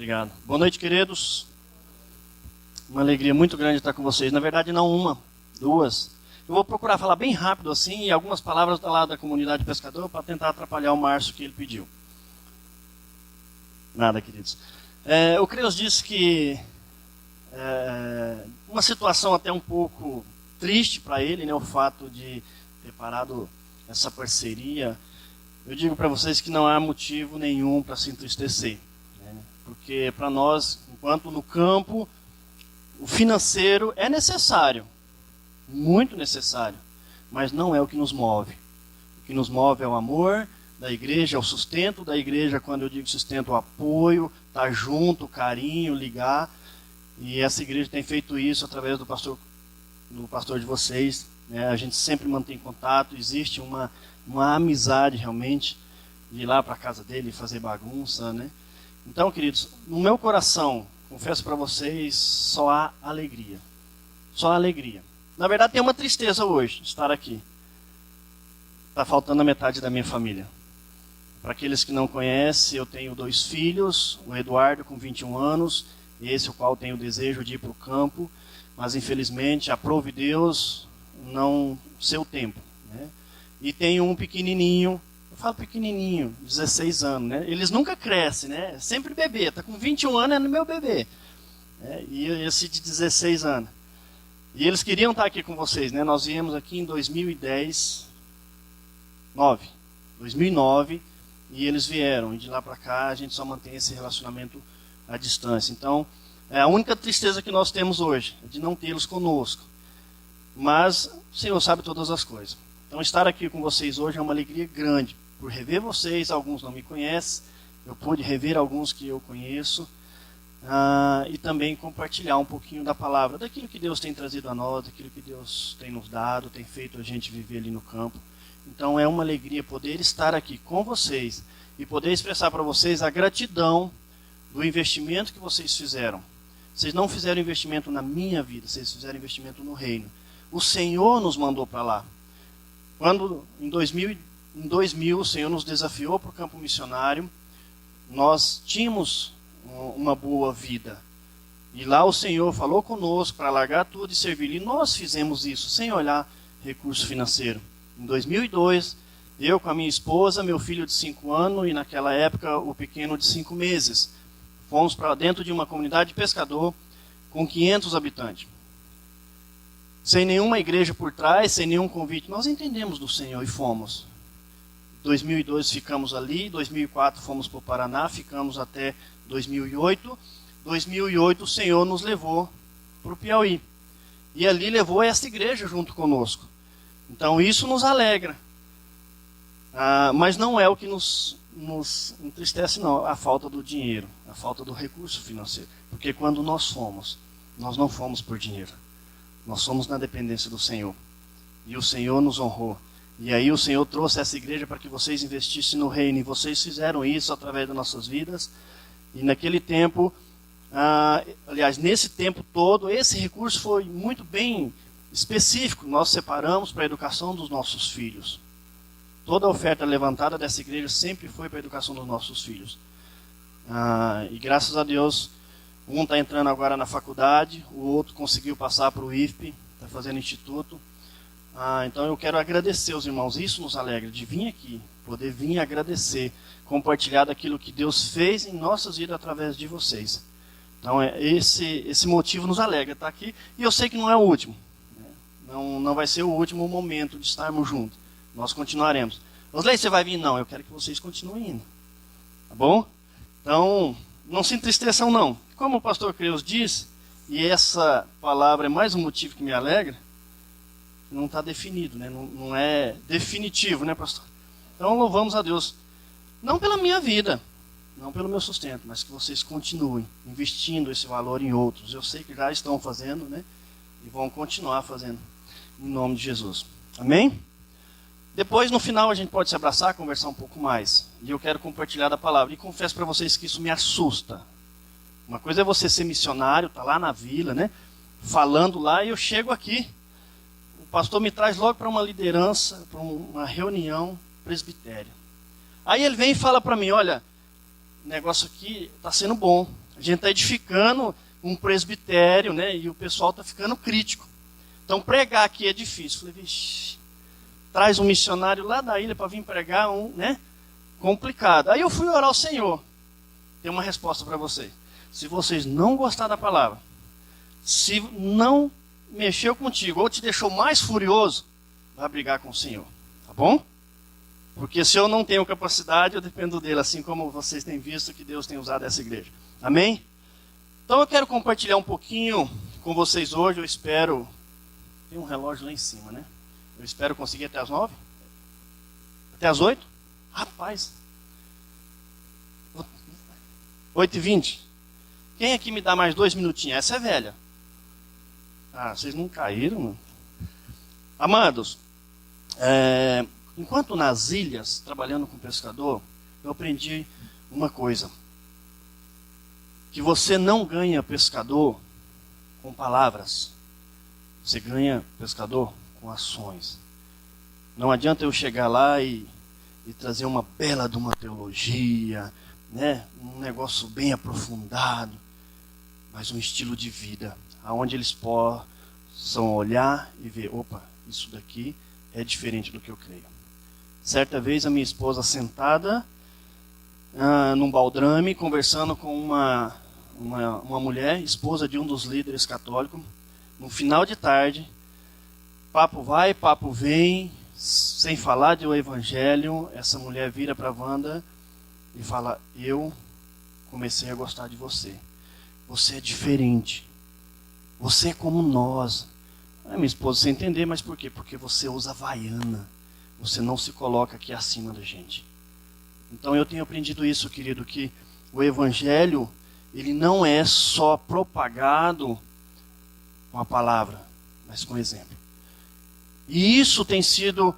Obrigado. Boa noite, queridos. Uma alegria muito grande estar com vocês. Na verdade, não uma, duas. Eu vou procurar falar bem rápido assim e algumas palavras lá da comunidade pescador para tentar atrapalhar o Márcio que ele pediu. Nada, queridos. O Creus disse que uma situação até um pouco triste para ele, né, o fato de ter parado essa parceria. Eu digo para vocês que não há motivo nenhum para se entristecer, né? Porque para nós, enquanto no campo, o financeiro é necessário, muito necessário, mas não é o que nos move. O que nos move é o amor da igreja, é o sustento da igreja. Quando eu digo sustento, o apoio, estar junto, o carinho, ligar. E essa igreja tem feito isso através do pastor de vocês, né? A gente sempre mantém contato, existe uma amizade realmente, de ir lá para a casa dele e fazer bagunça, né? Então, queridos, no meu coração, confesso para vocês, só há alegria. Só há alegria. Na verdade, tem uma tristeza hoje, estar aqui. Está faltando a metade da minha família. Para aqueles que não conhecem, eu tenho 2 filhos, o Eduardo com 21 anos, esse o qual tem o desejo de ir para o campo, mas infelizmente, aprove Deus, não seu tempo, né? E tem um pequenininho, eu falo pequenininho, 16 anos, né? Eles nunca crescem, né? Sempre bebê, está com 21 anos, é no meu bebê. E esse de 16 anos. E eles queriam estar aqui com vocês, né? Nós viemos aqui em 2009, e eles vieram. E de lá para cá a gente só mantém esse relacionamento à distância. Então, a única tristeza que nós temos hoje é de não tê-los conosco. Mas o Senhor sabe todas as coisas. Então, estar aqui com vocês hoje é uma alegria grande. Por rever vocês, alguns não me conhecem, eu pude rever alguns que eu conheço. E também compartilhar um pouquinho da palavra, daquilo que Deus tem trazido a nós, daquilo que Deus tem nos dado, tem feito a gente viver ali no campo. Então é uma alegria poder estar aqui com vocês e poder expressar para vocês a gratidão do investimento que vocês fizeram. Vocês não fizeram investimento na minha vida, vocês fizeram investimento no reino. O Senhor nos mandou para lá. Quando em 2000 o Senhor nos desafiou para o campo missionário, nós tínhamos uma boa vida. E lá o Senhor falou conosco para largar tudo e servir. E nós fizemos isso, sem olhar recurso financeiro. Em 2002, eu com a minha esposa, meu filho de 5 anos e naquela época o pequeno de 5 meses. Fomos para dentro de uma comunidade de pescador com 500 habitantes. Sem nenhuma igreja por trás, sem nenhum convite. Nós entendemos do Senhor e fomos. Em 2002 ficamos ali, 2004 fomos para o Paraná, ficamos até 2008. 2008 o Senhor nos levou para o Piauí. E ali levou essa igreja junto conosco. Então isso nos alegra. Mas não é o que nos entristece, não. A falta do dinheiro, a falta do recurso financeiro. Porque quando nós fomos, nós não fomos por dinheiro. Nós somos na dependência do Senhor. E o Senhor nos honrou. E aí o Senhor trouxe essa igreja para que vocês investissem no reino. E vocês fizeram isso através das nossas vidas. E naquele tempo, aliás, nesse tempo todo, esse recurso foi muito bem específico. Nós separamos para a educação dos nossos filhos. Toda a oferta levantada dessa igreja sempre foi para a educação dos nossos filhos. E graças a Deus, um está entrando agora na faculdade, o outro conseguiu passar para o IFP, está fazendo instituto. Então eu quero agradecer os irmãos, isso nos alegra, de vir aqui, poder vir agradecer, compartilhar daquilo que Deus fez em nossas vidas através de vocês. Então esse motivo nos alegra estar aqui, e eu sei que não é o último, né? Não vai ser o último momento de estarmos juntos, nós continuaremos. Osley, você vai vir? Não, eu quero que vocês continuem indo, tá bom? Então, não se entristeçam não. Como o pastor Creus disse, e essa palavra é mais um motivo que me alegra, não está definido, né? Não é definitivo, né, pastor? Então louvamos a Deus, não pela minha vida, não pelo meu sustento, mas que vocês continuem investindo esse valor em outros. Eu sei que já estão fazendo, né? E vão continuar fazendo, em nome de Jesus. Amém? Depois, no final, a gente pode se abraçar, conversar um pouco mais. E eu quero compartilhar da palavra. E confesso para vocês que isso me assusta. Uma coisa é você ser missionário, tá lá na vila, né? Falando lá, e eu chego aqui. O pastor me traz logo para uma liderança, para uma reunião presbitério. Aí ele vem e fala para mim, olha, o negócio aqui está sendo bom. A gente está edificando um presbitério, né? E o pessoal está ficando crítico. Então pregar aqui é difícil. Falei, vixe, traz um missionário lá da ilha para vir pregar, né? Complicado. Aí eu fui orar ao Senhor. Tem uma resposta para vocês. Se vocês não gostar da palavra, se não mexeu contigo ou te deixou mais furioso, vai brigar com o Senhor, tá bom? Porque se eu não tenho capacidade, eu dependo dele, assim como vocês têm visto que Deus tem usado essa igreja. Amém? Então eu quero compartilhar um pouquinho com vocês hoje, eu espero... Tem um relógio lá em cima, né? Eu espero conseguir até as 9? Até as 8? Rapaz! 8h20. Quem aqui me dá mais 2 minutinhos? Essa é velha. Ah, vocês não caíram, mano. Amados, enquanto nas ilhas, trabalhando com pescador, eu aprendi uma coisa. Que você não ganha pescador com palavras. Você ganha pescador com ações. Não adianta eu chegar lá e trazer uma bela de uma teologia, né? Um negócio bem aprofundado, mas um estilo de vida, onde eles possam olhar e ver, opa, isso daqui é diferente do que eu creio. Certa vez a minha esposa sentada num baldrame, conversando com uma mulher, esposa de um dos líderes católicos, no final de tarde, papo vai, papo vem, sem falar de o evangelho, essa mulher vira para a Wanda e fala, eu comecei a gostar de você. Você é diferente. Você é como nós. Minha esposa, você entender, mas por quê? Porque você usa Havaiana. Você não se coloca aqui acima da gente. Então eu tenho aprendido isso, querido, que o evangelho, ele não é só propagado com a palavra, mas com exemplo. E isso tem sido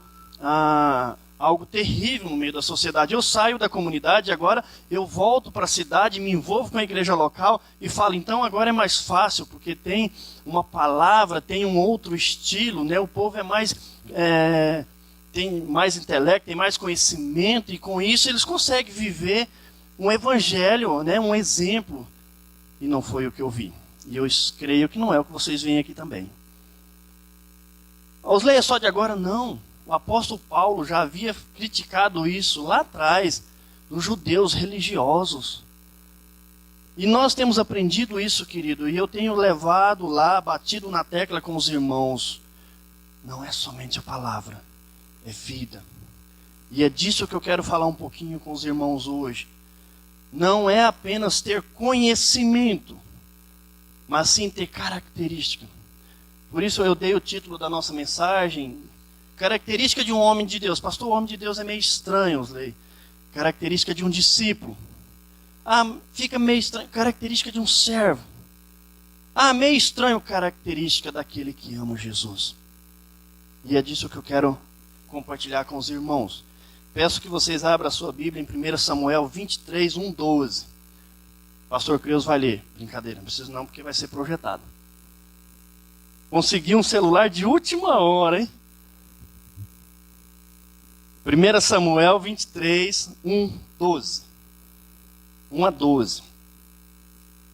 algo terrível no meio da sociedade. Eu saio da comunidade, agora eu volto para a cidade, me envolvo com a igreja local e falo, então agora é mais fácil, porque tem uma palavra, tem um outro estilo, né? O povo é mais... tem mais intelecto, tem mais conhecimento, e com isso eles conseguem viver um evangelho, né? Um exemplo. E não foi o que eu vi. E eu creio que não é o que vocês veem aqui também. Os leia só de agora, não. O apóstolo Paulo já havia criticado isso lá atrás, dos judeus religiosos. E nós temos aprendido isso, querido, e eu tenho levado lá, batido na tecla com os irmãos. Não é somente a palavra, é vida. E é disso que eu quero falar um pouquinho com os irmãos hoje. Não é apenas ter conhecimento, mas sim ter característica. Por isso eu dei o título da nossa mensagem, característica de um homem de Deus. Pastor, o homem de Deus é meio estranho, Osley. Característica de um discípulo. Fica meio estranho, característica de um servo. Meio estranho, característica daquele que ama Jesus. E é disso que eu quero compartilhar com os irmãos. Peço que vocês abram a sua Bíblia em 1 Samuel 23, 1:12. Pastor Creus vai ler. Brincadeira, não precisa não, porque vai ser projetado. Consegui um celular de última hora, hein? 1 Samuel 23, 1:12. 1-12.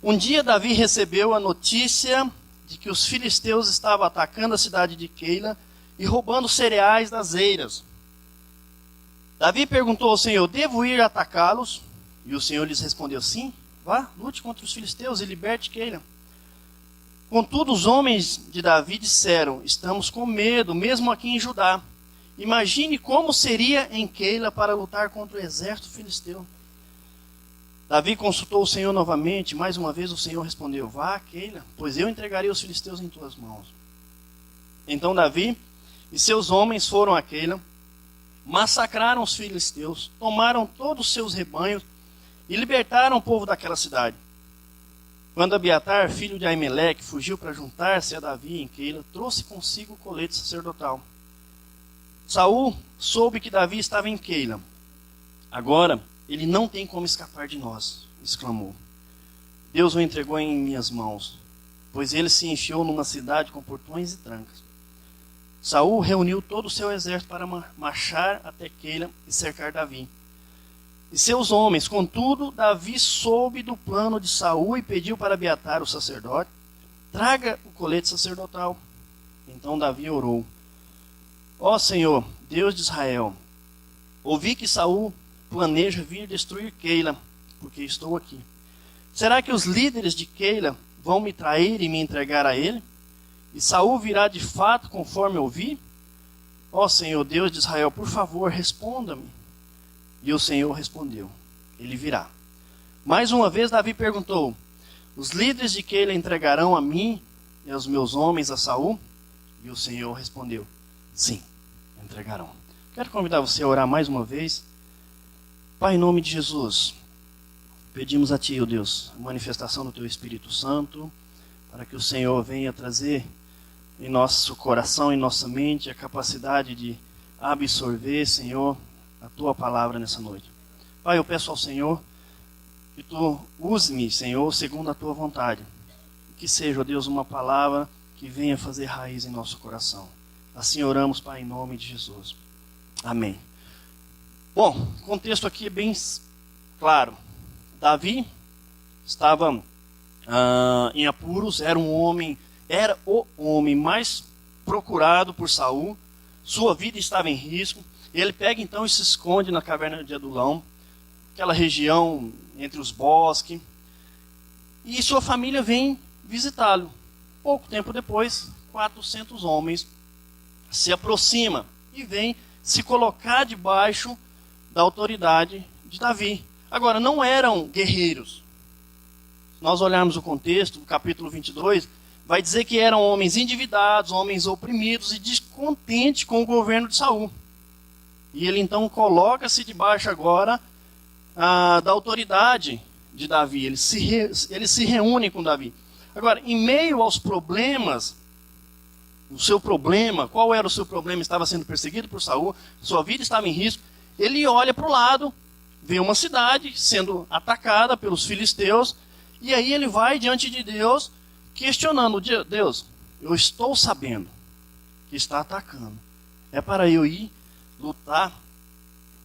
Um dia Davi recebeu a notícia de que os filisteus estavam atacando a cidade de Keila e roubando cereais das eiras. Davi perguntou ao Senhor, devo ir atacá-los? E o Senhor lhes respondeu, sim, vá, lute contra os filisteus e liberte Keila. Contudo, os homens de Davi disseram, estamos com medo, mesmo aqui em Judá. Imagine como seria em Keila para lutar contra o exército filisteu. Davi consultou o Senhor novamente, mais uma vez o Senhor respondeu, vá, Keila, pois eu entregarei os filisteus em tuas mãos. Então Davi e seus homens foram a Keila, massacraram os filisteus, tomaram todos os seus rebanhos e libertaram o povo daquela cidade. Quando Abiatar, filho de Aimeleque, fugiu para juntar-se a Davi em Keila, trouxe consigo o colete sacerdotal. Saul soube que Davi estava em Keila. Agora, ele não tem como escapar de nós, exclamou. Deus o entregou em minhas mãos, pois ele se enfiou numa cidade com portões e trancas. Saul reuniu todo o seu exército para marchar até Keila e cercar Davi. e seus homens. Contudo, Davi soube do plano de Saul e pediu para Abiatar, o sacerdote: traga o colete sacerdotal. Então Davi orou: ó Senhor, Deus de Israel, ouvi que Saul planeja vir destruir Keila, porque estou aqui. Será que os líderes de Keila vão me trair e me entregar a ele? E Saul virá de fato conforme ouvi? Ó Senhor, Deus de Israel, por favor, responda-me. E o Senhor respondeu: ele virá. Mais uma vez Davi perguntou: os líderes de Keila entregarão a mim e aos meus homens a Saul? E o Senhor respondeu: sim, entregarão. Quero convidar você a orar mais uma vez. Pai, em nome de Jesus, pedimos a Ti, ó Deus, a manifestação do Teu Espírito Santo, para que o Senhor venha trazer em nosso coração, em nossa mente, a capacidade de absorver, Senhor, a Tua palavra nessa noite. Pai, eu peço ao Senhor que Tu use-me, Senhor, segundo a Tua vontade. Que seja, ó Deus, uma palavra que venha fazer raiz em nosso coração. Assim oramos, Pai, em nome de Jesus. Amém. Bom, o contexto aqui é bem claro. Davi estava em apuros, era o homem mais procurado por Saul. Sua vida estava em risco. Ele pega então e se esconde na caverna de Adulão, aquela região entre os bosques. E sua família vem visitá-lo. Pouco tempo depois, 400 homens se aproximam e vêm se colocar debaixo da autoridade de Davi. Agora, não eram guerreiros. Se nós olharmos o contexto, o capítulo 22, vai dizer que eram homens endividados, homens oprimidos e descontentes com o governo de Saul. E ele então coloca-se debaixo agora da autoridade de Davi. Ele se reúne com Davi. Agora, em meio aos problemas, o seu problema, qual era o seu problema? Estava sendo perseguido por Saul, sua vida estava em risco. Ele olha para o lado, vê uma cidade sendo atacada pelos filisteus, e aí ele vai diante de Deus, questionando: Deus, eu estou sabendo que está atacando. É para eu ir lutar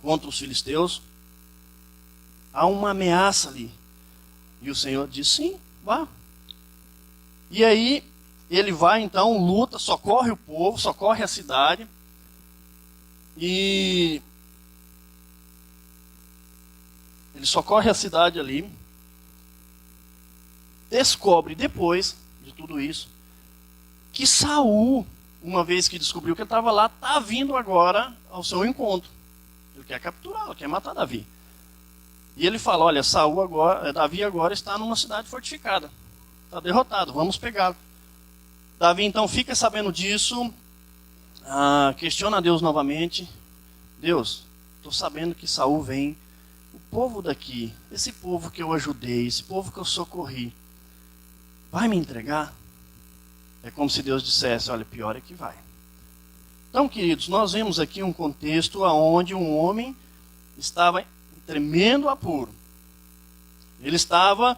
contra os filisteus? Há uma ameaça ali. E o Senhor diz: sim, vá. E aí ele vai então, luta, socorre o povo, socorre a cidade. E ele socorre a cidade ali. Descobre depois de tudo isso que Saul, uma vez que descobriu que ele estava lá, está vindo agora ao seu encontro. Ele quer capturar, ele quer matar Davi. E ele fala: olha, Davi agora está numa cidade fortificada. Está derrotado, vamos pegá-lo. Davi então fica sabendo disso, questiona a Deus novamente. Deus, estou sabendo que Saul vem. O povo daqui, esse povo que eu ajudei, esse povo que eu socorri, vai me entregar? É como se Deus dissesse: olha, pior é que vai. Então, queridos, nós vemos aqui um contexto onde um homem estava em tremendo apuro. Ele estava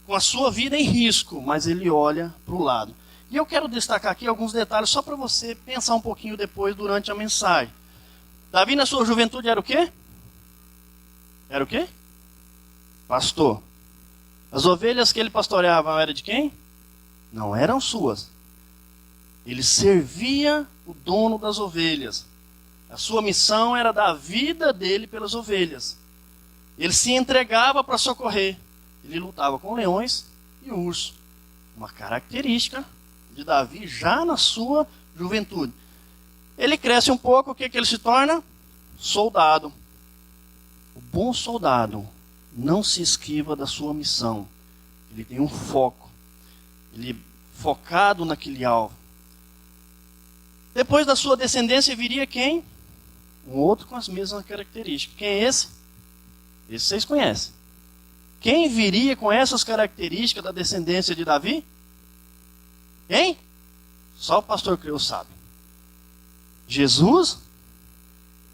com a sua vida em risco, mas ele olha para o lado. E eu quero destacar aqui alguns detalhes só para você pensar um pouquinho depois durante a mensagem. Davi na sua juventude era o quê? Era o quê? Pastor. As ovelhas que ele pastoreava eram de quem? Não eram suas. Ele servia o dono das ovelhas. A sua missão era dar a vida dele pelas ovelhas. Ele se entregava para socorrer. Ele lutava com leões e ursos. Uma característica de Davi já na sua juventude. Ele cresce um pouco, o que ele se torna? Soldado. O bom soldado não se esquiva da sua missão. Ele tem um foco. Ele é focado naquele alvo. Depois da sua descendência viria quem? Um outro com as mesmas características. Quem é esse? Esse vocês conhecem. Quem viria com essas características da descendência de Davi? Quem? Só o pastor Creu sabe. Jesus.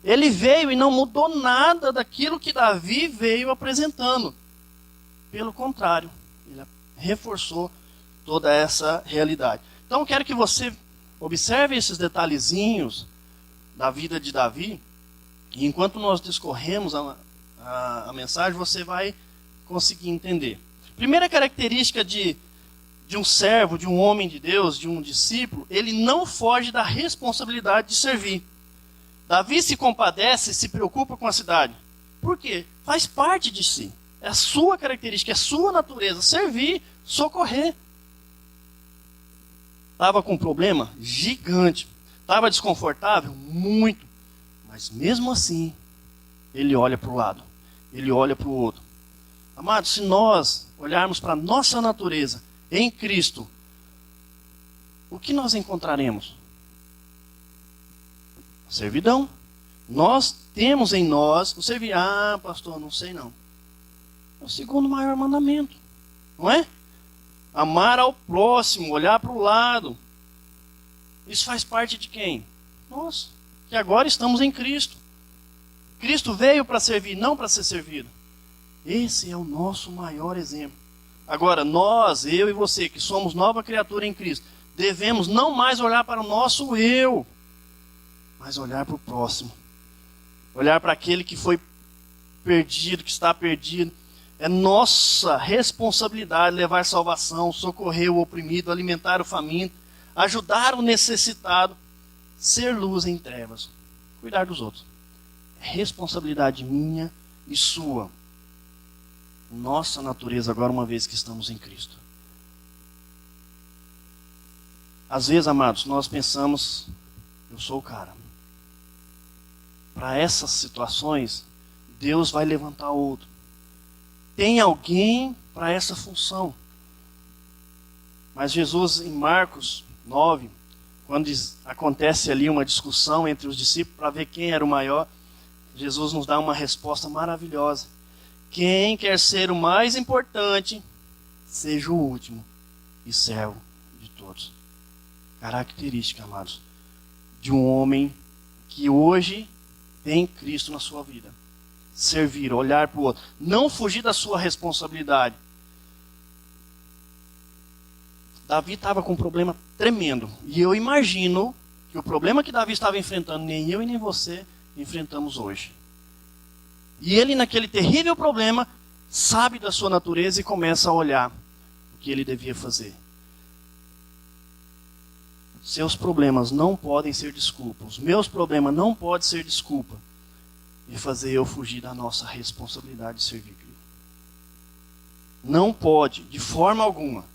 Ele veio e não mudou nada daquilo que Davi veio apresentando. Pelo contrário, ele reforçou toda essa realidade. Então eu quero que você observe esses detalhezinhos da vida de Davi, E enquanto nós discorremos a mensagem, você vai conseguir entender. Primeira característica de um servo, de um homem de Deus, de um discípulo, ele não foge da responsabilidade de servir. Davi se compadece e se preocupa com a cidade. Por quê? Faz parte de si. É a sua característica, é a sua natureza. Servir, socorrer. Estava com um problema gigante. Estava desconfortável? Muito. Mas mesmo assim, ele olha para o lado. Ele olha para o outro. Amados, se nós olharmos para a nossa natureza em Cristo, o que nós encontraremos? Servidão. Nós temos em nós o servir. Ah, pastor, não sei não. É o segundo maior mandamento. Não é? Amar ao próximo, olhar para o lado. Isso faz parte de quem? Nós, que agora estamos em Cristo. Cristo veio para servir, não para ser servido. Esse é o nosso maior exemplo. Agora, nós, eu e você, que somos nova criatura em Cristo, devemos não mais olhar para o nosso eu, mas olhar para o próximo. Olhar para aquele que foi perdido, que está perdido. É nossa responsabilidade levar salvação, socorrer o oprimido, alimentar o faminto, ajudar o necessitado, ser luz em trevas, cuidar dos outros. É responsabilidade minha e sua. Nossa natureza agora, uma vez que estamos em Cristo. Às vezes, amados, nós pensamos, eu sou o cara. Para essas situações, Deus vai levantar outro. Tem alguém para essa função. Mas Jesus, em Marcos 9, quando acontece ali uma discussão entre os discípulos para ver quem era o maior, Jesus nos dá uma resposta maravilhosa. Quem quer ser o mais importante, seja o último e servo de todos. Característica, amados, de um homem que hoje tem Cristo na sua vida. Servir, olhar para o outro. Não fugir da sua responsabilidade. Davi estava com um problema tremendo. E eu imagino que o problema que Davi estava enfrentando, nem eu e nem você enfrentamos hoje. E ele, naquele terrível problema, sabe da sua natureza e começa a olhar o que ele devia fazer. Seus problemas não podem ser desculpa. Os meus problemas não podem ser desculpa e fazer eu fugir da nossa responsabilidade de servir. Não pode, de forma alguma.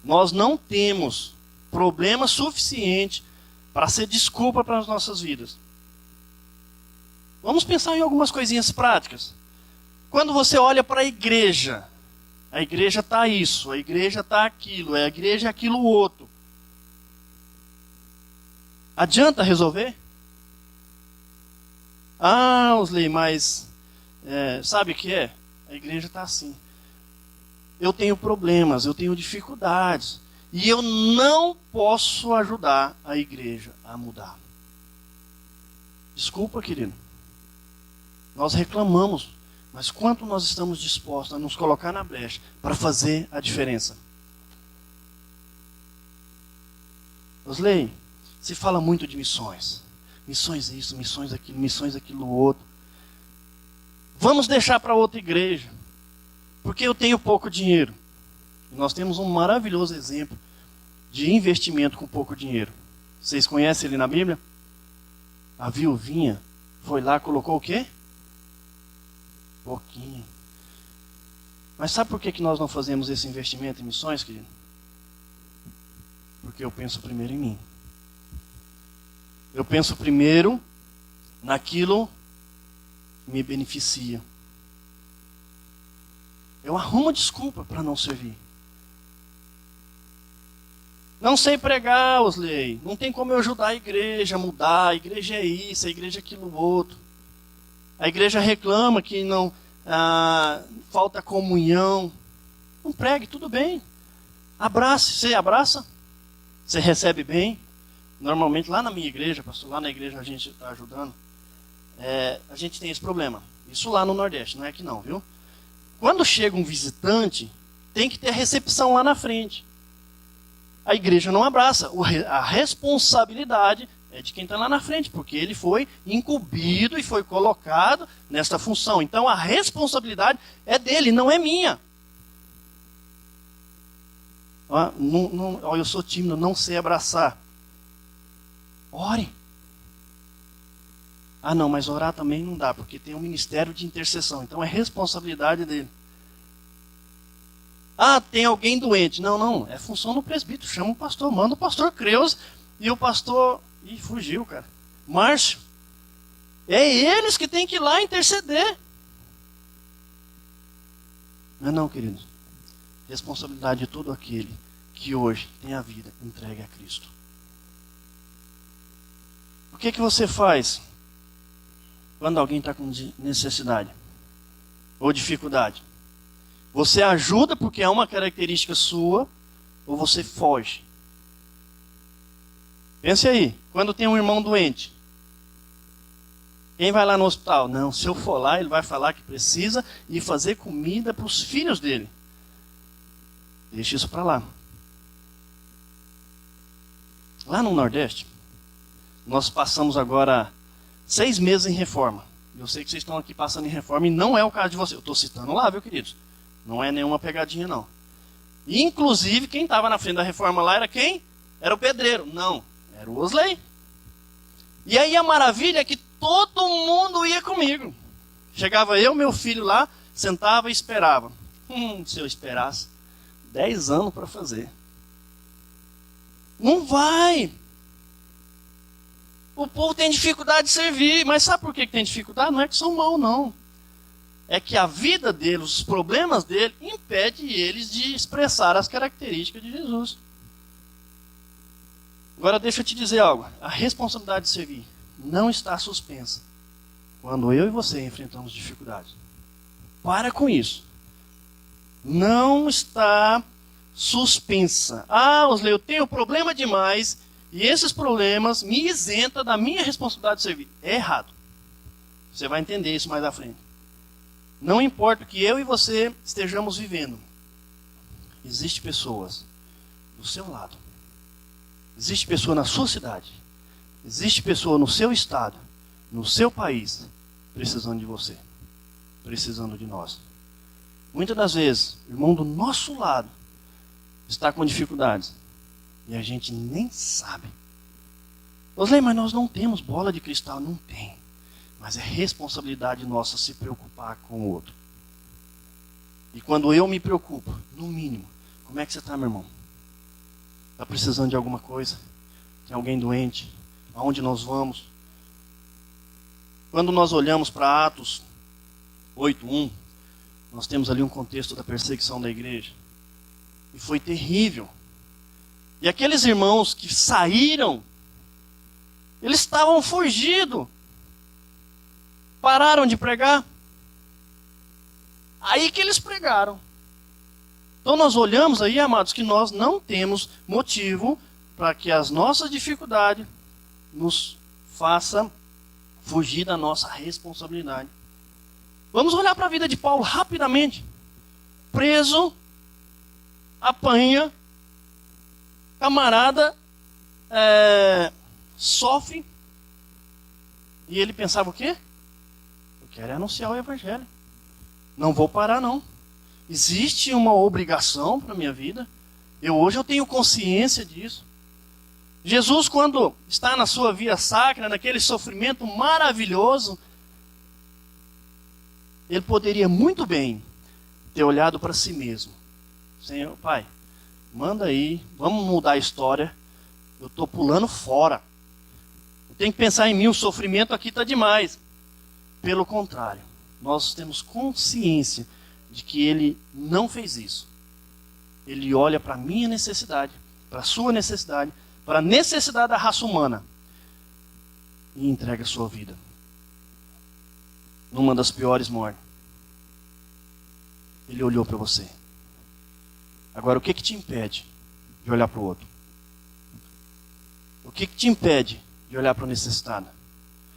Nós não temos problema suficiente para ser desculpa para as nossas vidas. Vamos pensar em algumas coisinhas práticas. Quando você olha para a igreja está isso, a igreja está aquilo, a igreja é aquilo outro. Adianta resolver? Ah, Osley, mas sabe o que é? A igreja está assim. Eu tenho problemas, eu tenho dificuldades. E eu não posso ajudar a igreja a mudar. Desculpa, querido. Nós reclamamos, mas quanto nós estamos dispostos a nos colocar na brecha para fazer a diferença? Osley, se fala muito de missões. Missões isso, missões aquilo outro. Vamos deixar para outra igreja. Porque eu tenho pouco dinheiro. E nós temos um maravilhoso exemplo de investimento com pouco dinheiro. Vocês conhecem ele na Bíblia? A viuvinha foi lá, colocou o quê? Pouquinho. Mas sabe por que nós não fazemos esse investimento em missões, querido? Porque eu penso primeiro em mim. Eu penso primeiro naquilo que me beneficia. Eu arrumo desculpa para não servir. Não sei pregar, Osley. Não tem como eu ajudar a igreja a mudar. A igreja é isso, a igreja é aquilo outro. A igreja reclama que não falta comunhão. Não pregue, tudo bem. Abrace. Você abraça? Você recebe bem? Normalmente lá na minha igreja, pastor, lá na igreja a gente está ajudando. A gente tem esse problema. Isso lá no Nordeste, não é aqui não, viu? Quando chega um visitante, tem que ter recepção lá na frente. A igreja não abraça. A responsabilidade é de quem está lá na frente, porque ele foi incumbido e foi colocado nesta função. Então a responsabilidade é dele, não é minha. Ó, eu sou tímido, não sei abraçar. Ore. Ah, não, mas orar também não dá, porque tem um ministério de intercessão. Então é responsabilidade dele. Ah, tem alguém doente. Não, é função do presbítero. Chama o pastor, manda o pastor Creus e o pastor... Ih, fugiu, cara. Márcio. É eles que têm que ir lá interceder. Não, queridos. Responsabilidade de todo aquele que hoje tem a vida entregue a Cristo. O que você faz quando alguém está com necessidade ou dificuldade? Você ajuda porque é uma característica sua ou você foge? Pense aí, quando tem um irmão doente, quem vai lá no hospital? Não, se eu for lá, ele vai falar que precisa ir fazer comida para os filhos dele. Deixa isso para lá. Lá no Nordeste, nós passamos agora 6 meses em reforma. Eu sei que vocês estão aqui passando em reforma e não é o caso de vocês. Eu estou citando lá, viu, queridos? Não é nenhuma pegadinha, não. Inclusive, quem estava na frente da reforma lá era quem? Era o pedreiro. Não, era o Osley. E aí a maravilha é que todo mundo ia comigo. Chegava eu, meu filho lá, sentava e esperava. Se eu esperasse 10 anos para fazer. Não vai. O povo tem dificuldade de servir. Mas sabe por que tem dificuldade? Não é que são maus, não. É que a vida deles, os problemas dele, impede eles de expressar as características de Jesus. Agora deixa eu te dizer algo. A responsabilidade de servir não está suspensa quando eu e você enfrentamos dificuldades. Para com isso. Não está suspensa. Osley, eu tenho problema demais e esses problemas me isentam da minha responsabilidade de servir. É errado. Você vai entender isso mais à frente. Não importa o que eu e você estejamos vivendo. Existem pessoas do seu lado. Existe pessoa na sua cidade. Existe pessoa no seu estado, no seu país, precisando de você. Precisando de nós. Muitas das vezes, o irmão do nosso lado está com dificuldades. E a gente nem sabe. Osley, mas nós não temos bola de cristal. Não tem. Mas é responsabilidade nossa se preocupar com o outro. E quando eu me preocupo, no mínimo, como é que você está, meu irmão? Está precisando de alguma coisa? Tem alguém doente? Aonde nós vamos? Quando nós olhamos para Atos 8:1, nós temos ali um contexto da perseguição da igreja. E foi terrível. E aqueles irmãos que saíram, eles estavam fugidos. Pararam de pregar. Aí que eles pregaram. Então nós olhamos aí, amados, que nós não temos motivo para que as nossas dificuldades nos façam fugir da nossa responsabilidade. Vamos olhar para a vida de Paulo rapidamente. Preso, apanha, camarada sofre. E ele pensava o quê? Eu quero anunciar o evangelho. Não vou parar, não. Existe uma obrigação para a minha vida. Hoje eu tenho consciência disso. Jesus, quando está na sua via sacra, naquele sofrimento maravilhoso, ele poderia muito bem ter olhado para si mesmo. Senhor, Pai, manda aí, vamos mudar a história. Eu estou pulando fora. Eu tenho que pensar em mim, o sofrimento aqui está demais. Pelo contrário, nós temos consciência de que ele não fez isso. Ele olha para a minha necessidade, para a sua necessidade, para a necessidade da raça humana e entrega a sua vida. Numa das piores mortes. Ele olhou para você. Agora, o que te impede de olhar para o outro? O que te impede de olhar para o necessitado?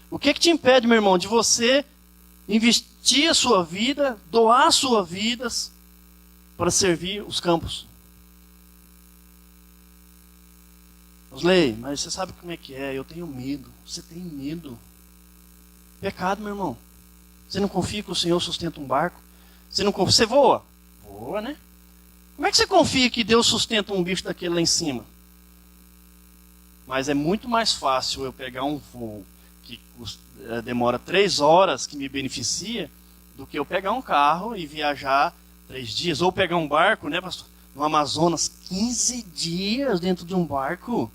O que te impede, meu irmão, de você investir a sua vida, doar a sua vida para servir os campos? Osley, mas você sabe como é que é? Eu tenho medo. Você tem medo. Pecado, meu irmão. Você não confia que o Senhor sustenta um barco? Você não confia? Você voa? Voa, né? Como é que você confia que Deus sustenta um bicho daquele lá em cima? Mas é muito mais fácil eu pegar um voo que demora 3 horas, que me beneficia, do que eu pegar um carro e viajar 3 dias. Ou pegar um barco, né, pastor? No Amazonas, 15 dias dentro de um barco.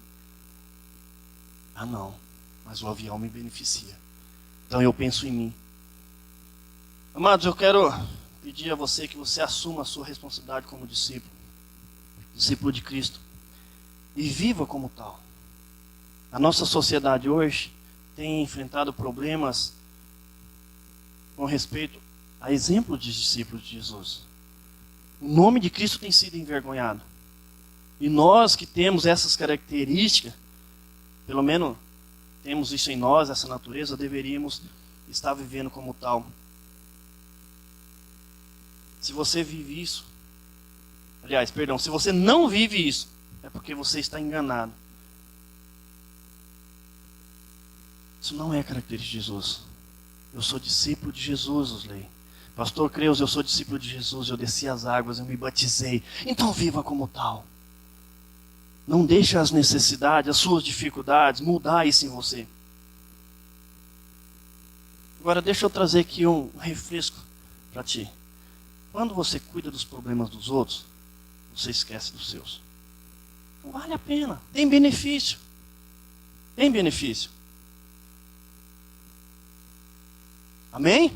Ah, não. Mas o avião me beneficia. Então eu penso em mim. Amados, eu quero pedir a você que você assuma a sua responsabilidade como discípulo. Discípulo de Cristo. E viva como tal. A nossa sociedade hoje tem enfrentado problemas com respeito a exemplo de discípulos de Jesus. O nome de Cristo tem sido envergonhado. E nós que temos essas características, pelo menos temos isso em nós, essa natureza, deveríamos estar vivendo como tal. Se você vive isso, aliás, perdão, se você não vive isso, é porque você está enganado. Isso não é característica de Jesus. Eu sou discípulo de Jesus, Osley. Pastor Creus, eu sou discípulo de Jesus, eu desci as águas, eu me batizei. Então viva como tal. Não deixe as necessidades, as suas dificuldades, mudar isso em você. Agora deixa eu trazer aqui um refresco para ti. Quando você cuida dos problemas dos outros, você esquece dos seus. Não vale a pena. Tem benefício. Tem benefício. Amém?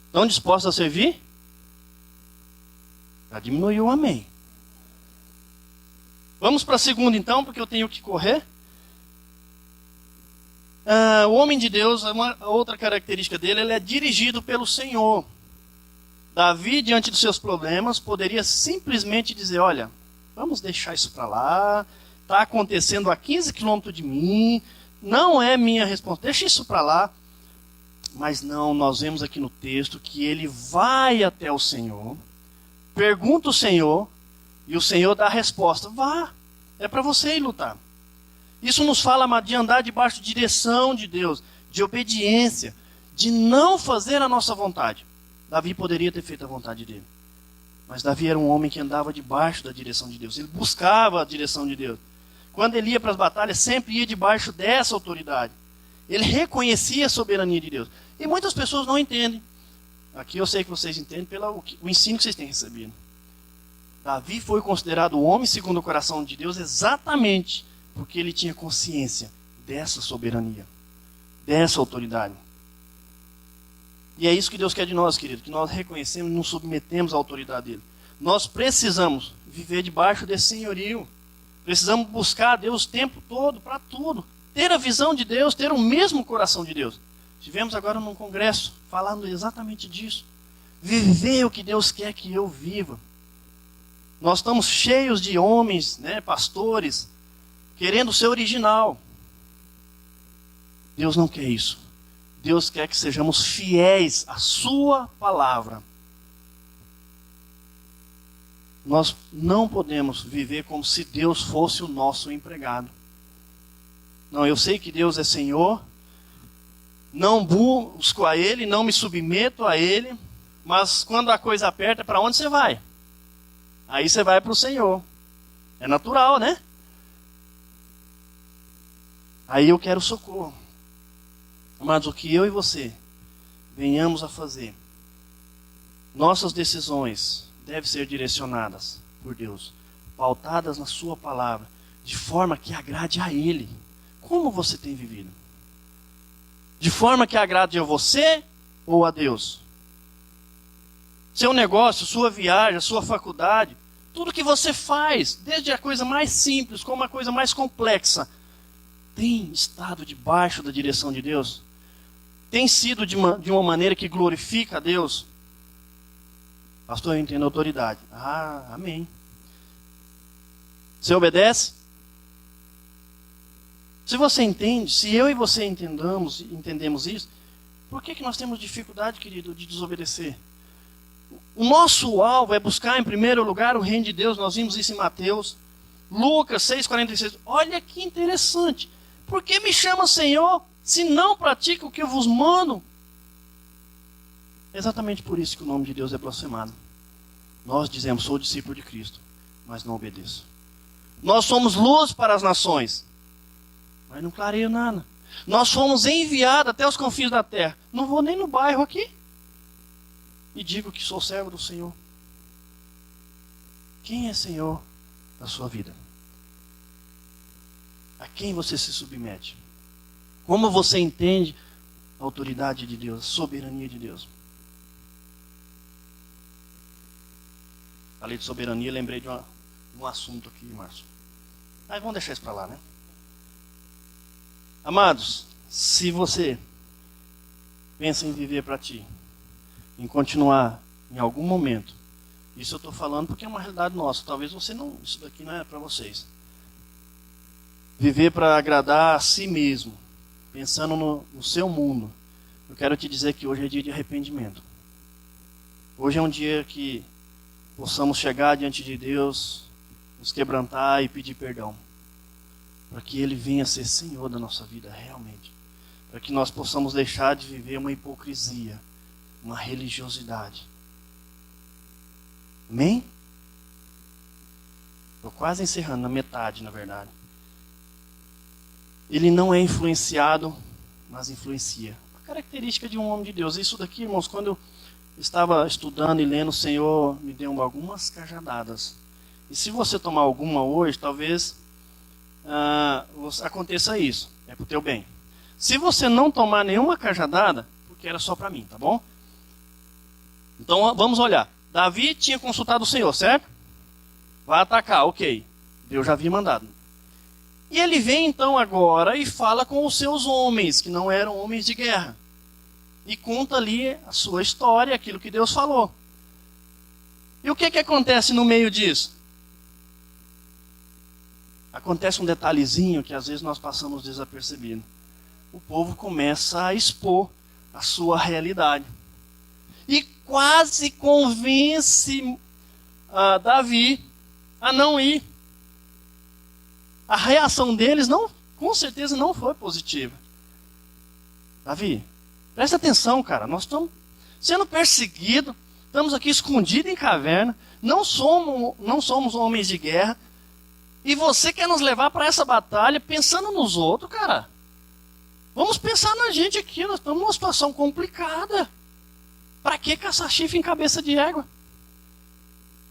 Estão dispostos a servir? Já diminuiu o amém. Vamos para a segunda então, porque eu tenho que correr. O homem de Deus, a outra característica dele, ele é dirigido pelo Senhor. Davi, diante dos seus problemas, poderia simplesmente dizer, olha, vamos deixar isso para lá, está acontecendo a 15 quilômetros de mim, não é minha responsabilidade, deixa isso para lá. Mas não, nós vemos aqui no texto que ele vai até o Senhor, pergunta o Senhor, e o Senhor dá a resposta, vá, é para você ir lutar. Isso nos fala de andar debaixo de direção de Deus, de obediência, de não fazer a nossa vontade. Davi poderia ter feito a vontade dele. Mas Davi era um homem que andava debaixo da direção de Deus. Ele buscava a direção de Deus. Quando ele ia para as batalhas, sempre ia debaixo dessa autoridade. Ele reconhecia a soberania de Deus. E muitas pessoas não entendem. Aqui eu sei que vocês entendem pelo o ensino que vocês têm recebido. Davi foi considerado o homem segundo o coração de Deus exatamente porque ele tinha consciência dessa soberania, dessa autoridade. E é isso que Deus quer de nós, querido, que nós reconhecemos e nos submetemos à autoridade dele. Nós precisamos viver debaixo desse senhorio. Precisamos buscar a Deus o tempo todo, para tudo. Ter a visão de Deus, ter o mesmo coração de Deus. Tivemos agora num congresso falando exatamente disso. Viver o que Deus quer que eu viva. Nós estamos cheios de homens, né, pastores, querendo ser original. Deus não quer isso. Deus quer que sejamos fiéis à sua palavra. Nós não podemos viver como se Deus fosse o nosso empregado. Não, eu sei que Deus é Senhor, não busco a Ele, não me submeto a Ele, mas quando a coisa aperta, para onde você vai? Aí você vai para o Senhor. É natural, né? Aí eu quero socorro. Mas o que eu e você venhamos a fazer, nossas decisões devem ser direcionadas por Deus, pautadas na sua palavra, de forma que agrade a Ele. Como você tem vivido? De forma que agrade a você ou a Deus? Seu negócio, sua viagem, a sua faculdade, tudo que você faz, desde a coisa mais simples como a coisa mais complexa, tem estado debaixo da direção de Deus? Tem sido de uma maneira que glorifica a Deus? Pastor, eu entendo a autoridade. Ah, amém. Você obedece? Se você entende, se eu e você entendemos isso, por que nós temos dificuldade, querido, de desobedecer? O nosso alvo é buscar em primeiro lugar o reino de Deus. Nós vimos isso em Mateus. Lucas 6,46. Olha que interessante. Por que me chama Senhor, se não pratica o que eu vos mando? Exatamente por isso que o nome de Deus é blasfemado. Nós dizemos, sou discípulo de Cristo, mas não obedeço. Nós somos luz para as nações, mas não clareio nada. Nós fomos enviados até os confins da terra. Não vou nem no bairro aqui e digo que sou servo do Senhor. Quem é Senhor da sua vida? A quem você se submete? Como você entende a autoridade de Deus, a soberania de Deus? Falei de soberania, lembrei de um assunto aqui, Márcio. Mas vamos deixar isso para lá, né? Amados, se você pensa em viver para ti, em continuar em algum momento, isso eu estou falando porque é uma realidade nossa, talvez você não, isso daqui não é para vocês. Viver para agradar a si mesmo, pensando no seu mundo, eu quero te dizer que hoje é dia de arrependimento. Hoje é um dia que possamos chegar diante de Deus, nos quebrantar e pedir perdão, para que Ele venha ser Senhor da nossa vida realmente, para que nós possamos deixar de viver uma hipocrisia, uma religiosidade. Amém? Estou quase encerrando, na metade, na verdade. Ele não é influenciado, mas influencia. A característica de um homem de Deus. Isso daqui, irmãos, quando eu estava estudando e lendo, o Senhor me deu algumas cajadadas. E se você tomar alguma hoje, talvez aconteça isso. É para o teu bem. Se você não tomar nenhuma cajadada, porque era só para mim, tá bom? Então vamos olhar. Davi tinha consultado o Senhor, certo? Vai atacar, ok. Deus já havia mandado. E ele vem então agora e fala com os seus homens, que não eram homens de guerra. E conta ali a sua história, aquilo que Deus falou. E o que acontece no meio disso? Acontece um detalhezinho que às vezes nós passamos desapercebido. O povo começa a expor a sua realidade. E quase convence Davi a não ir. A reação deles com certeza não foi positiva. Davi, presta atenção, cara. Nós estamos sendo perseguidos, estamos aqui escondidos em caverna, não somos homens de guerra, e você quer nos levar para essa batalha pensando nos outros, cara. Vamos pensar na gente aqui, nós estamos numa situação complicada. Para que caçar chifre em cabeça de égua?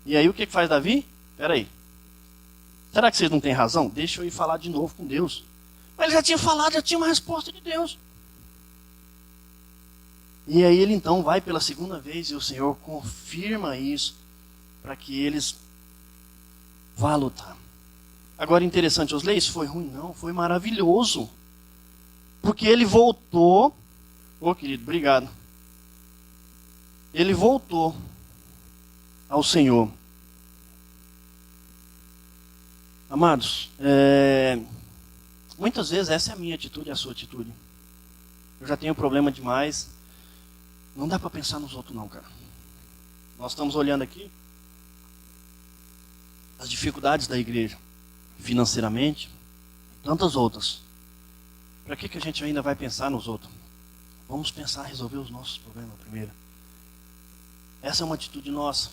E aí o que faz Davi? Espera aí. Será que vocês não têm razão? Deixa eu ir falar de novo com Deus. Mas ele já tinha falado, já tinha uma resposta de Deus. E aí ele então vai pela segunda vez e o Senhor confirma isso para que eles vá lutar. Agora interessante, os leis foi ruim? Não, foi maravilhoso. Porque ele voltou. Ô querido, obrigado. Ele voltou ao Senhor. Amados, muitas vezes essa é a minha atitude e a sua atitude. Eu já tenho problema demais. Não dá para pensar nos outros não, cara. Nós estamos olhando aqui as dificuldades da igreja, financeiramente, tantas outras. Para que a gente ainda vai pensar nos outros? Vamos pensar em resolver os nossos problemas primeiro. Essa é uma atitude nossa.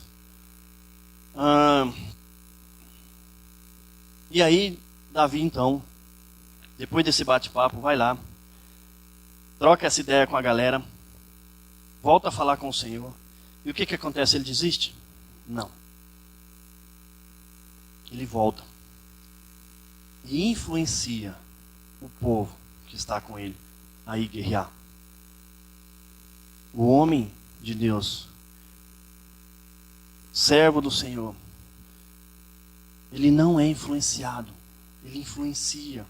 E aí, Davi então, depois desse bate-papo, vai lá, troca essa ideia com a galera, volta a falar com o Senhor. E o que acontece? Ele desiste? Não. Ele volta e influencia o povo que está com ele a ir guerrear. O homem de Deus, servo do Senhor, ele não é influenciado, ele influencia.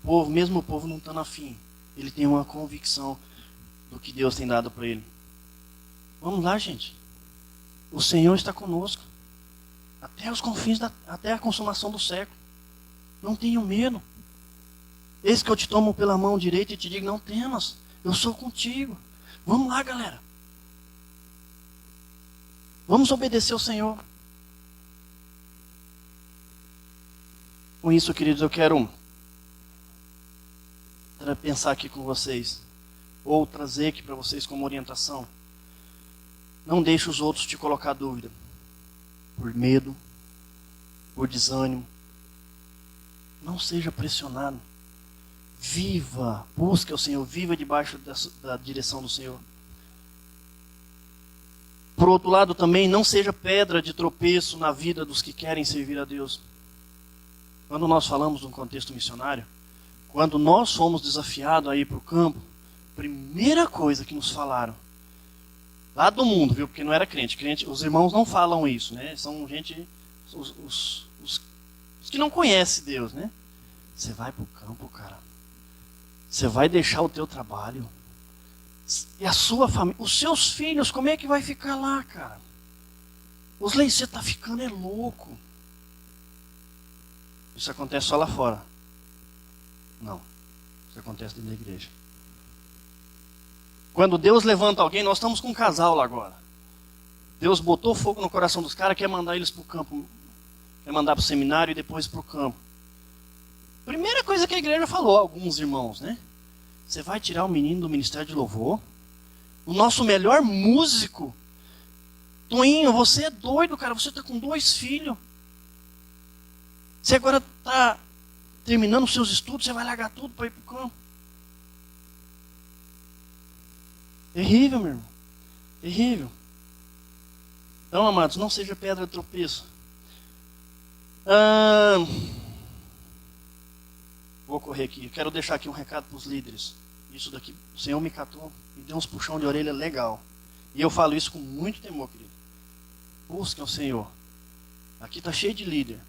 O povo, mesmo o povo não estando afim, ele tem uma convicção do que Deus tem dado para ele. Vamos lá, gente. O Senhor está conosco. Até os confins, até a consumação do século. Não tenham medo. Eis que eu te tomo pela mão direita e te digo, não temas, eu sou contigo. Vamos lá, galera. Vamos obedecer ao Senhor. Com isso, queridos, eu quero pensar aqui com vocês, ou trazer aqui para vocês como orientação. Não deixe os outros te colocar dúvida, por medo, por desânimo. Não seja pressionado. Viva, busque o Senhor, viva debaixo da direção do Senhor. Por outro lado também, não seja pedra de tropeço na vida dos que querem servir a Deus. Quando nós falamos de um contexto missionário, quando nós fomos desafiados a ir para o campo, primeira coisa que nos falaram, lá do mundo, viu? Porque não era crente, os irmãos não falam isso, né? São gente, os que não conhecem Deus, né? Você vai para o campo, cara. Você vai deixar o teu trabalho. E a sua família, os seus filhos, como é que vai ficar lá, cara? Os leis, você está ficando louco. Isso acontece só lá fora. Não. Isso acontece dentro da igreja. Quando Deus levanta alguém, nós estamos com um casal lá agora. Deus botou fogo no coração dos caras, quer mandar eles para o campo. Quer mandar para o seminário e depois para o campo. Primeira coisa que a igreja falou, alguns irmãos, né? Você vai tirar o menino do ministério de louvor? O nosso melhor músico? Toinho, você é doido, cara. Você está com 2 filhos. Você agora está terminando os seus estudos, você vai largar tudo para ir para o campo. Terrível, meu irmão. Terrível. Então, amados, não seja pedra de tropeço. Vou correr aqui. Eu quero deixar aqui um recado para os líderes. Isso daqui, o Senhor me catou, me deu uns puxão de orelha legal. E eu falo isso com muito temor, querido. Busquem o Senhor. Aqui está cheio de líder.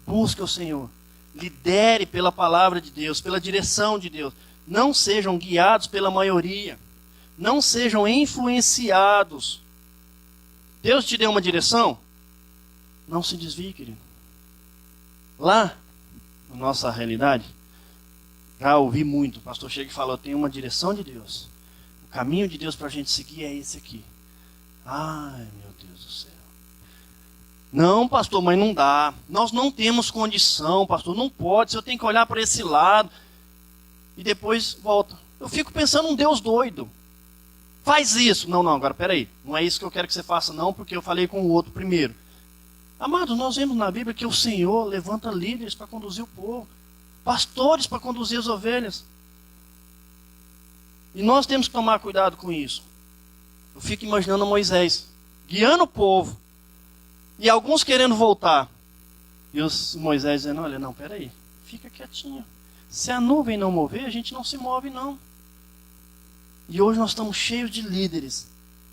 Busque o Senhor. Lidere pela palavra de Deus, pela direção de Deus. Não sejam guiados pela maioria. Não sejam influenciados. Deus te deu uma direção? Não se desvie, querido. Lá, na nossa realidade, já ouvi muito. O pastor chega e fala, tem uma direção de Deus. O caminho de Deus para a gente seguir é esse aqui. Ai, meu Deus do céu. Não, pastor, mas não dá. Nós não temos condição, pastor. Não pode. Eu tenho que olhar para esse lado. E depois volta. Eu fico pensando um Deus doido. Faz isso. Não, agora peraí. Não é isso que eu quero que você faça, não, porque eu falei com o outro primeiro. Amados, nós vemos na Bíblia que o Senhor levanta líderes para conduzir o povo. Pastores para conduzir as ovelhas. E nós temos que tomar cuidado com isso. Eu fico imaginando Moisés guiando o povo. E alguns querendo voltar. E os Moisés dizendo, olha, não, peraí, fica quietinho. Se a nuvem não mover, a gente não se move, não. E hoje nós estamos cheios de líderes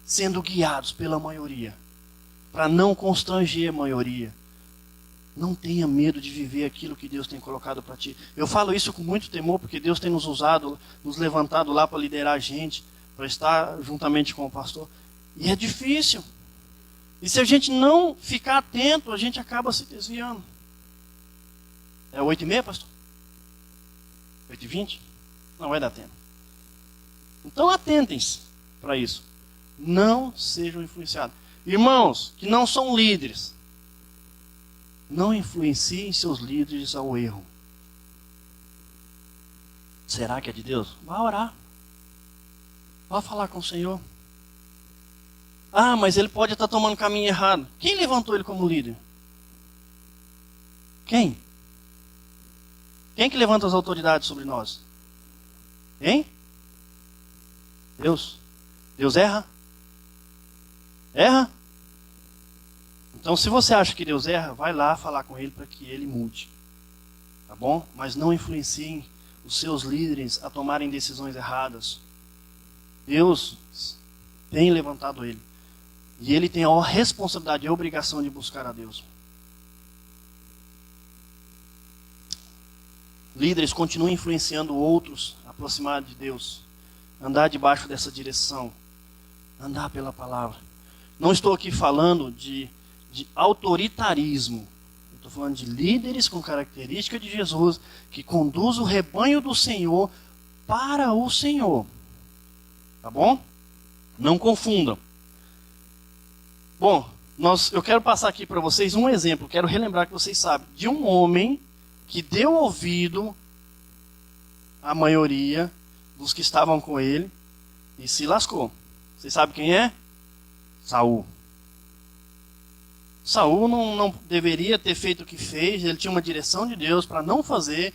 sendo guiados pela maioria. Para não constranger a maioria. Não tenha medo de viver aquilo que Deus tem colocado para ti. Eu falo isso com muito temor, porque Deus tem nos usado, nos levantado lá para liderar a gente, para estar juntamente com o pastor. E é difícil. E se a gente não ficar atento, a gente acaba se desviando. É 8h30, pastor? 8h20? Não vai dar tempo. Então atentem-se para isso. Não sejam influenciados. Irmãos que não são líderes, não influenciem seus líderes ao erro. Será que é de Deus? Vá orar. Vá falar com o Senhor. Ah, mas ele pode estar tomando caminho errado. Quem levantou ele como líder? Quem? Quem que levanta as autoridades sobre nós? Hein? Deus. Deus erra? Erra? Então, se você acha que Deus erra, vai lá falar com ele para que ele mude. Tá bom? Mas não influenciem os seus líderes a tomarem decisões erradas. Deus tem levantado ele. E ele tem a responsabilidade e a obrigação de buscar a Deus. Líderes continuem influenciando outros a aproximar de Deus. Andar debaixo dessa direção. Andar pela palavra. Não estou aqui falando de autoritarismo. Estou falando de líderes com característica de Jesus, que conduz o rebanho do Senhor para o Senhor. Tá bom? Não confundam. Bom, eu quero passar aqui para vocês um exemplo. Quero relembrar que vocês sabem de um homem que deu ouvido à maioria dos que estavam com ele e se lascou. Vocês sabem quem é? Saul. Saul não deveria ter feito o que fez, ele tinha uma direção de Deus para não fazer,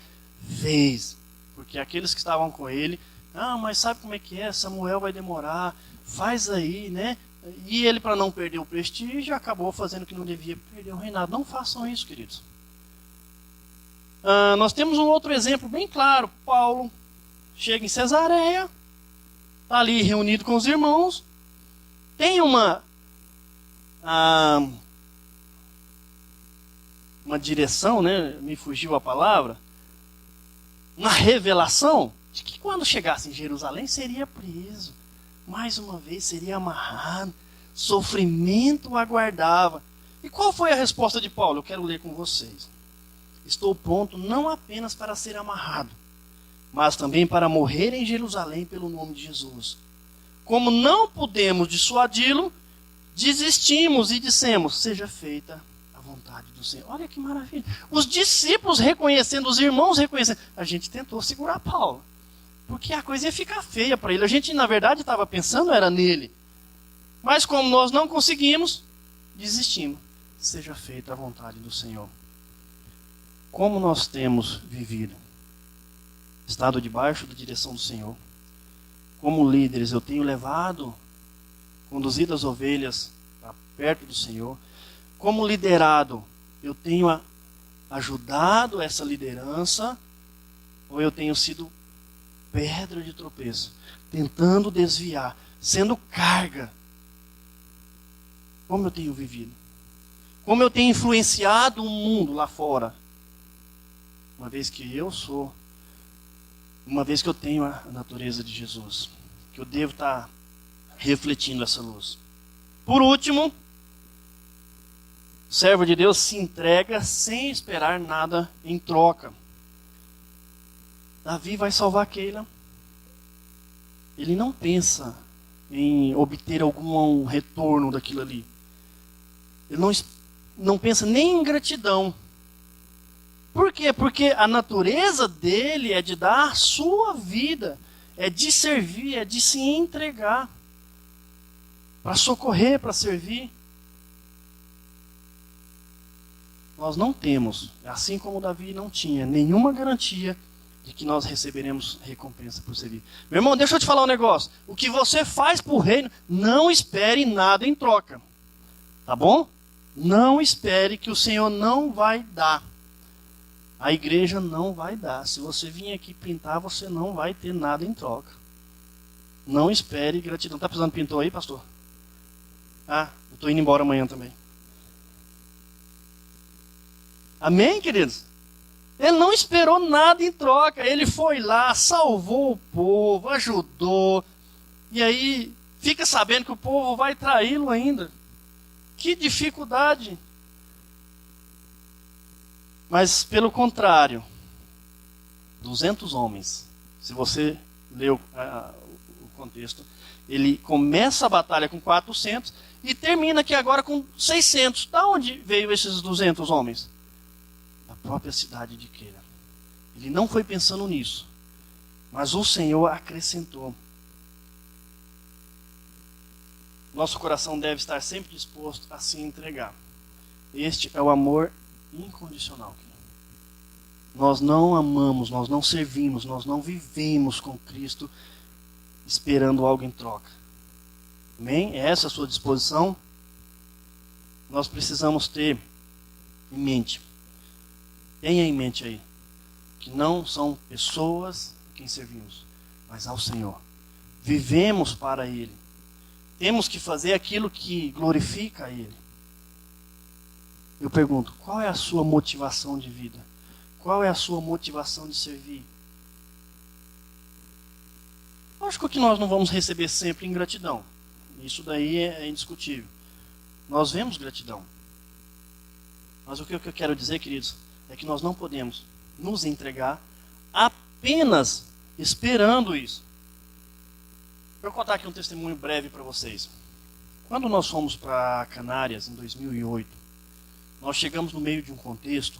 fez. Porque aqueles que estavam com ele, mas sabe como é que é? Samuel vai demorar, faz aí, né? E ele, para não perder o prestígio, acabou fazendo o que não devia, perder o reinado. Não façam isso, queridos. Nós temos um outro exemplo bem claro. Paulo chega em Cesareia, está ali reunido com os irmãos, tem uma direção, né? Me fugiu a palavra, uma revelação de que quando chegasse em Jerusalém seria preso, mais uma vez seria amarrado, sofrimento o aguardava. E qual foi a resposta de Paulo? Eu quero ler com vocês. Estou pronto não apenas para ser amarrado, mas também para morrer em Jerusalém pelo nome de Jesus. Como não pudemos dissuadi-lo, desistimos e dissemos, seja feita a vontade do Senhor. Olha que maravilha. Os discípulos reconhecendo, os irmãos reconhecendo. A gente tentou segurar Paulo, porque a coisa ia ficar feia para ele. A gente, na verdade, estava pensando era nele. Mas como nós não conseguimos, desistimos. Seja feita a vontade do Senhor. Como nós temos vivido? Estado debaixo da direção do Senhor. Como líderes, eu tenho conduzido as ovelhas para perto do Senhor. Como liderado, eu tenho ajudado essa liderança, ou eu tenho sido pedra de tropeço, tentando desviar, sendo carga. Como eu tenho vivido? Como eu tenho influenciado o mundo lá fora? Uma vez que eu tenho a natureza de Jesus, que eu devo estar refletindo essa luz. Por último, o servo de Deus se entrega sem esperar nada em troca. Davi vai salvar Keila. Ele não pensa em obter algum retorno daquilo ali. Ele não pensa nem em gratidão. Por quê? Porque a natureza dele é de dar a sua vida, é de servir, é de se entregar, para socorrer, para servir. Nós não temos, assim como Davi não tinha, nenhuma garantia de que nós receberemos recompensa por servir. Meu irmão, deixa eu te falar um negócio. O que você faz por reino, não espere nada em troca. Tá bom? Não espere que o Senhor não vai dar. A igreja não vai dar. Se você vir aqui pintar, você não vai ter nada em troca. Não espere gratidão. Está precisando de pintor aí, pastor? Eu estou indo embora amanhã também. Amém, queridos? Ele não esperou nada em troca. Ele foi lá, salvou o povo, ajudou. E aí, fica sabendo que o povo vai traí-lo ainda. Que dificuldade. Mas, pelo contrário, 200 homens, se você leu o contexto, ele começa a batalha com 400 e termina aqui agora com 600. Da onde veio esses 200 homens? Da própria cidade de Keila. Ele não foi pensando nisso, mas o Senhor acrescentou. Nosso coração deve estar sempre disposto a se entregar. Este é o amor incondicional. Nós não amamos, nós não servimos, nós não vivemos com Cristo esperando algo em troca. Amém? É essa a sua disposição? Nós precisamos ter em mente. Tenha em mente aí que não são pessoas a quem servimos, mas ao Senhor. Vivemos para Ele. Temos que fazer aquilo que glorifica a Ele. Eu pergunto, qual é a sua motivação de vida? Qual é a sua motivação de servir? Lógico que nós não vamos receber sempre ingratidão. Isso daí é indiscutível. Nós vemos gratidão. Mas o que eu quero dizer, queridos, é que nós não podemos nos entregar apenas esperando isso. Vou contar aqui um testemunho breve para vocês. Quando nós fomos para Canárias, em 2008, nós chegamos no meio de um contexto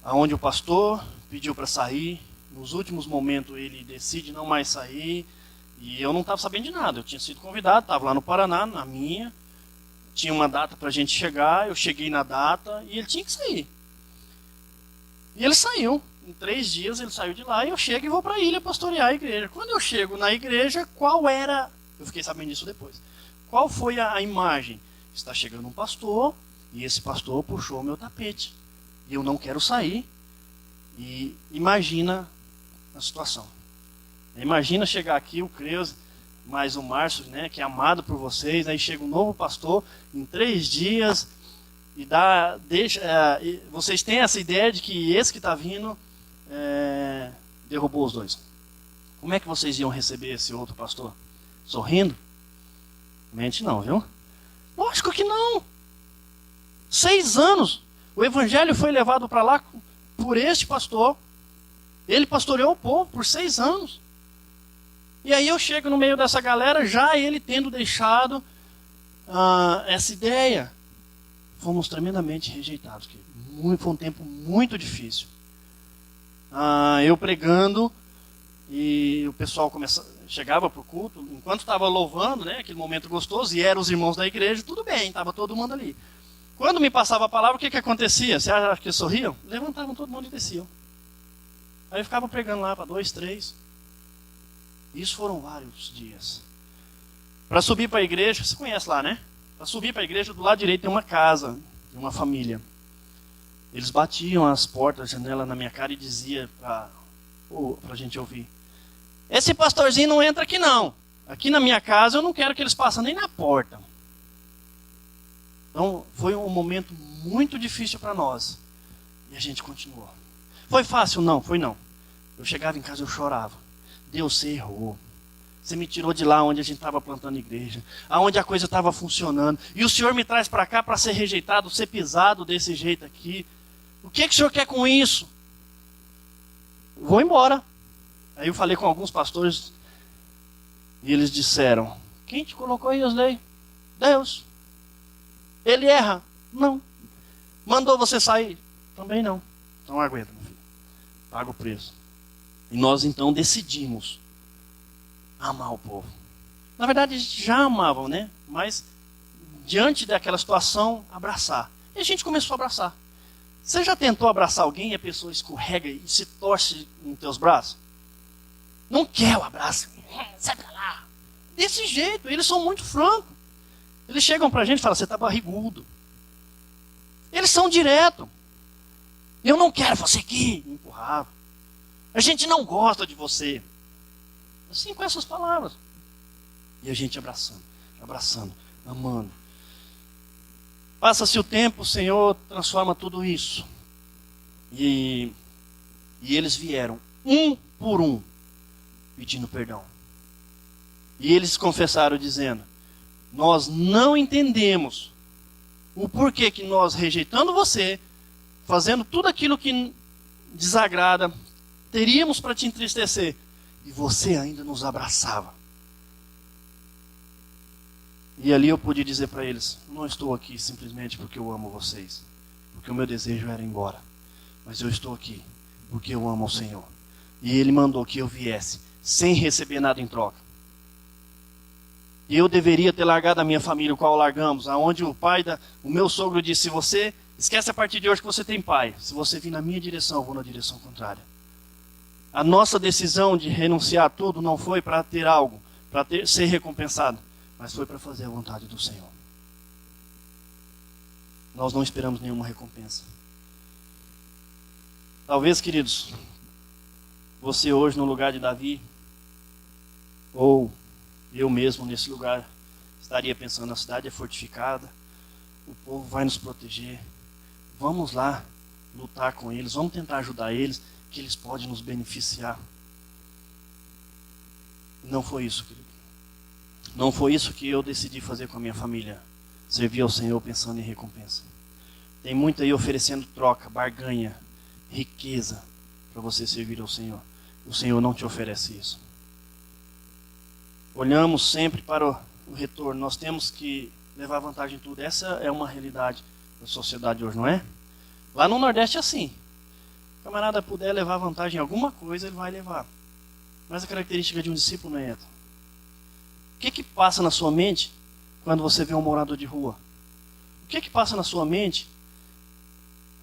aonde o pastor pediu para sair. Nos últimos momentos ele decide não mais sair. E eu não estava sabendo de nada. Eu tinha sido convidado, estava lá no Paraná, na minha. Tinha uma data para a gente chegar, eu cheguei na data e ele tinha que sair. E ele saiu. Em 3 dias ele saiu de lá e eu chego e vou para a ilha pastorear a igreja. Quando eu chego na igreja, qual era... Eu fiquei sabendo disso depois. Qual foi a imagem? Está chegando um pastor e esse pastor puxou o meu tapete. E eu não quero sair. E imagina a situação. Imagina chegar aqui o Creuza, mais o Márcio, né, que é amado por vocês. Aí chega um novo pastor em 3 dias e vocês têm essa ideia de que esse que está vindo derrubou os dois. Como é que vocês iam receber esse outro pastor? Sorrindo? Mente não, viu? Lógico que não. 6 anos. O evangelho foi levado para lá por este pastor. Ele pastoreou o povo por 6 anos. E aí eu chego no meio dessa galera, já ele tendo deixado essa ideia. Fomos tremendamente rejeitados. Foi um tempo muito difícil. Eu pregando e o pessoal chegava para o culto, enquanto estava louvando, né, aquele momento gostoso, e eram os irmãos da igreja, tudo bem, estava todo mundo ali. Quando me passava a palavra, o que acontecia? Você acha que sorriam? Levantavam todo mundo e desciam. Aí eu ficava pregando lá para 2, 3. Isso foram vários dias. Para subir para a igreja, você conhece lá, né? Para subir para a igreja, do lado direito tem uma casa, tem uma família. Eles batiam as portas, a janela na minha cara e diziam para a gente ouvir: esse pastorzinho não entra aqui não. Aqui na minha casa eu não quero que eles passem nem na porta. Então foi um momento muito difícil para nós. E a gente continuou. Foi fácil? Não, foi não. Eu chegava em casa e eu chorava. Deus, você errou. Você me tirou de lá onde a gente estava plantando igreja, aonde a coisa estava funcionando. E o Senhor me traz para cá para ser rejeitado, ser pisado desse jeito aqui. O que o Senhor quer com isso? Vou embora. Aí eu falei com alguns pastores e eles disseram: quem te colocou aí, Osley? Deus. Ele erra? Não. Mandou você sair? Também não. Não aguenta, meu filho. Paga o preço. E nós então decidimos amar o povo. Na verdade, a gente já amava, né? Mas diante daquela situação, abraçar. E a gente começou a abraçar. Você já tentou abraçar alguém e a pessoa escorrega e se torce nos teus braços? Não quer o abraço. Sai pra lá. Desse jeito, eles são muito francos. Eles chegam pra gente e falam: você tá barrigudo. Eles são direto. Eu não quero você aqui. Empurrava. A gente não gosta de você. Assim, com essas palavras. E a gente abraçando, abraçando, amando. Passa-se o tempo, o Senhor transforma tudo isso. E eles vieram, um por um, pedindo perdão. E eles confessaram dizendo: nós não entendemos o porquê que nós, rejeitando você, fazendo tudo aquilo que desagrada, teríamos para te entristecer, e você ainda nos abraçava. E ali eu pude dizer para eles: não estou aqui simplesmente porque eu amo vocês, porque o meu desejo era ir embora, mas eu estou aqui porque eu amo o Senhor. E Ele mandou que eu viesse sem receber nada em troca. E eu deveria ter largado a minha família, o qual largamos, aonde o meu sogro disse: se você esquece a partir de hoje que você tem pai, se você vir na minha direção, eu vou na direção contrária. A nossa decisão de renunciar a tudo não foi para ter algo, para ser recompensado, mas foi para fazer a vontade do Senhor. Nós não esperamos nenhuma recompensa. Talvez, queridos, você hoje no lugar de Davi, ou eu mesmo nesse lugar, estaria pensando: a cidade é fortificada, o povo vai nos proteger, vamos lá lutar com eles, vamos tentar ajudar eles, que eles podem nos beneficiar. Não foi isso, querido. Não foi isso que eu decidi fazer com a minha família. Servir ao Senhor pensando em recompensa. Tem muito aí oferecendo troca, barganha, riqueza para você servir ao Senhor. O Senhor não te oferece isso. Olhamos sempre para o retorno. Nós temos que levar vantagem em tudo. Essa é uma realidade da sociedade hoje, não é? Lá no Nordeste é assim. o camarada puder levar vantagem em alguma coisa, ele vai levar. Mas a característica de um discípulo não é essa. O que passa na sua mente quando você vê um morador de rua? O que passa na sua mente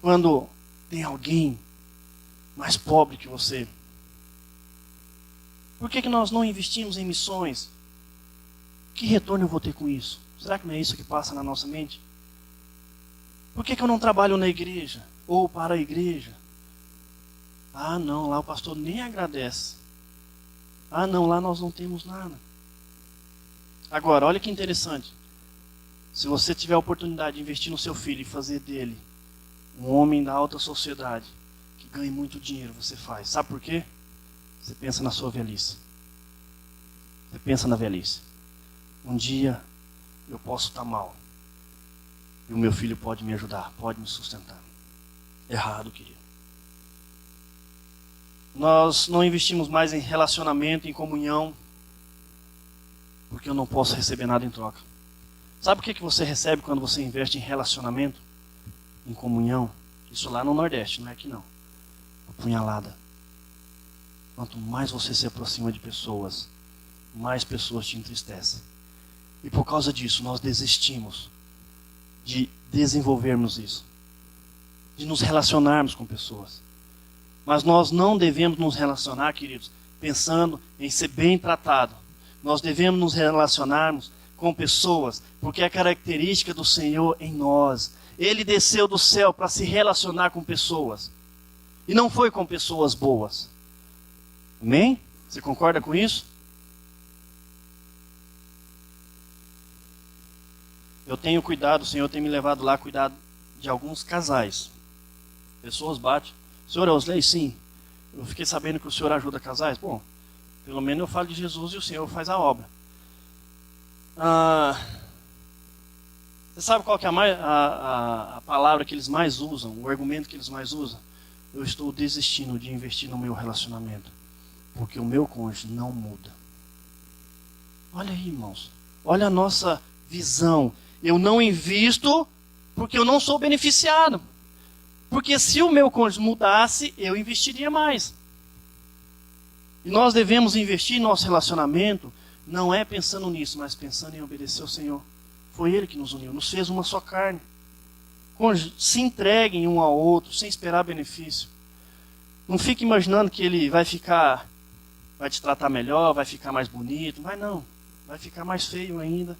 quando tem alguém mais pobre que você? Por que nós não investimos em missões? Que retorno eu vou ter com isso? Será que não é isso que passa na nossa mente? Por que eu não trabalho na igreja? Ou para a igreja? Ah, não, lá o pastor nem agradece. Ah, não, lá nós não temos nada. Agora, olha que interessante. Se você tiver a oportunidade de investir no seu filho e fazer dele um homem da alta sociedade, que ganhe muito dinheiro, você faz. Sabe por quê? Você pensa na sua velhice. Você pensa na velhice. Um dia eu posso estar mal. E o meu filho pode me ajudar, pode me sustentar. Errado, querido. Nós não investimos mais em relacionamento, em comunhão, porque eu não posso receber nada em troca. Sabe o que você recebe quando você investe em relacionamento, em comunhão? Isso lá no Nordeste, não é aqui não. Apunhalada. Quanto mais você se aproxima de pessoas, mais pessoas te entristecem. E por causa disso, nós desistimos de desenvolvermos isso, de nos relacionarmos com pessoas. Mas nós não devemos nos relacionar, queridos, pensando em ser bem tratado. Nós devemos nos relacionarmos com pessoas, porque é a característica do Senhor em nós. Ele desceu do céu para se relacionar com pessoas. E não foi com pessoas boas. Amém? Você concorda com isso? Eu tenho cuidado, o Senhor tem me levado lá a cuidar de alguns casais. Pessoas batem. Senhor Osley, sim. Eu fiquei sabendo que o Senhor ajuda casais. Bom, pelo menos eu falo de Jesus e o Senhor faz a obra. Você sabe qual que é a palavra que eles mais usam, o argumento que eles mais usam? Eu estou desistindo de investir no meu relacionamento, porque o meu cônjuge não muda. Olha aí, irmãos. Olha a nossa visão. Eu não invisto porque eu não sou beneficiado. Porque se o meu cônjuge mudasse, eu investiria mais. E nós devemos investir em nosso relacionamento, não é pensando nisso, mas pensando em obedecer ao Senhor. Foi Ele que nos uniu, nos fez uma só carne. Cônjuge, se entreguem um ao outro, sem esperar benefício. Não fique imaginando que ele vai te tratar melhor, vai ficar mais bonito. Vai não, vai ficar mais feio ainda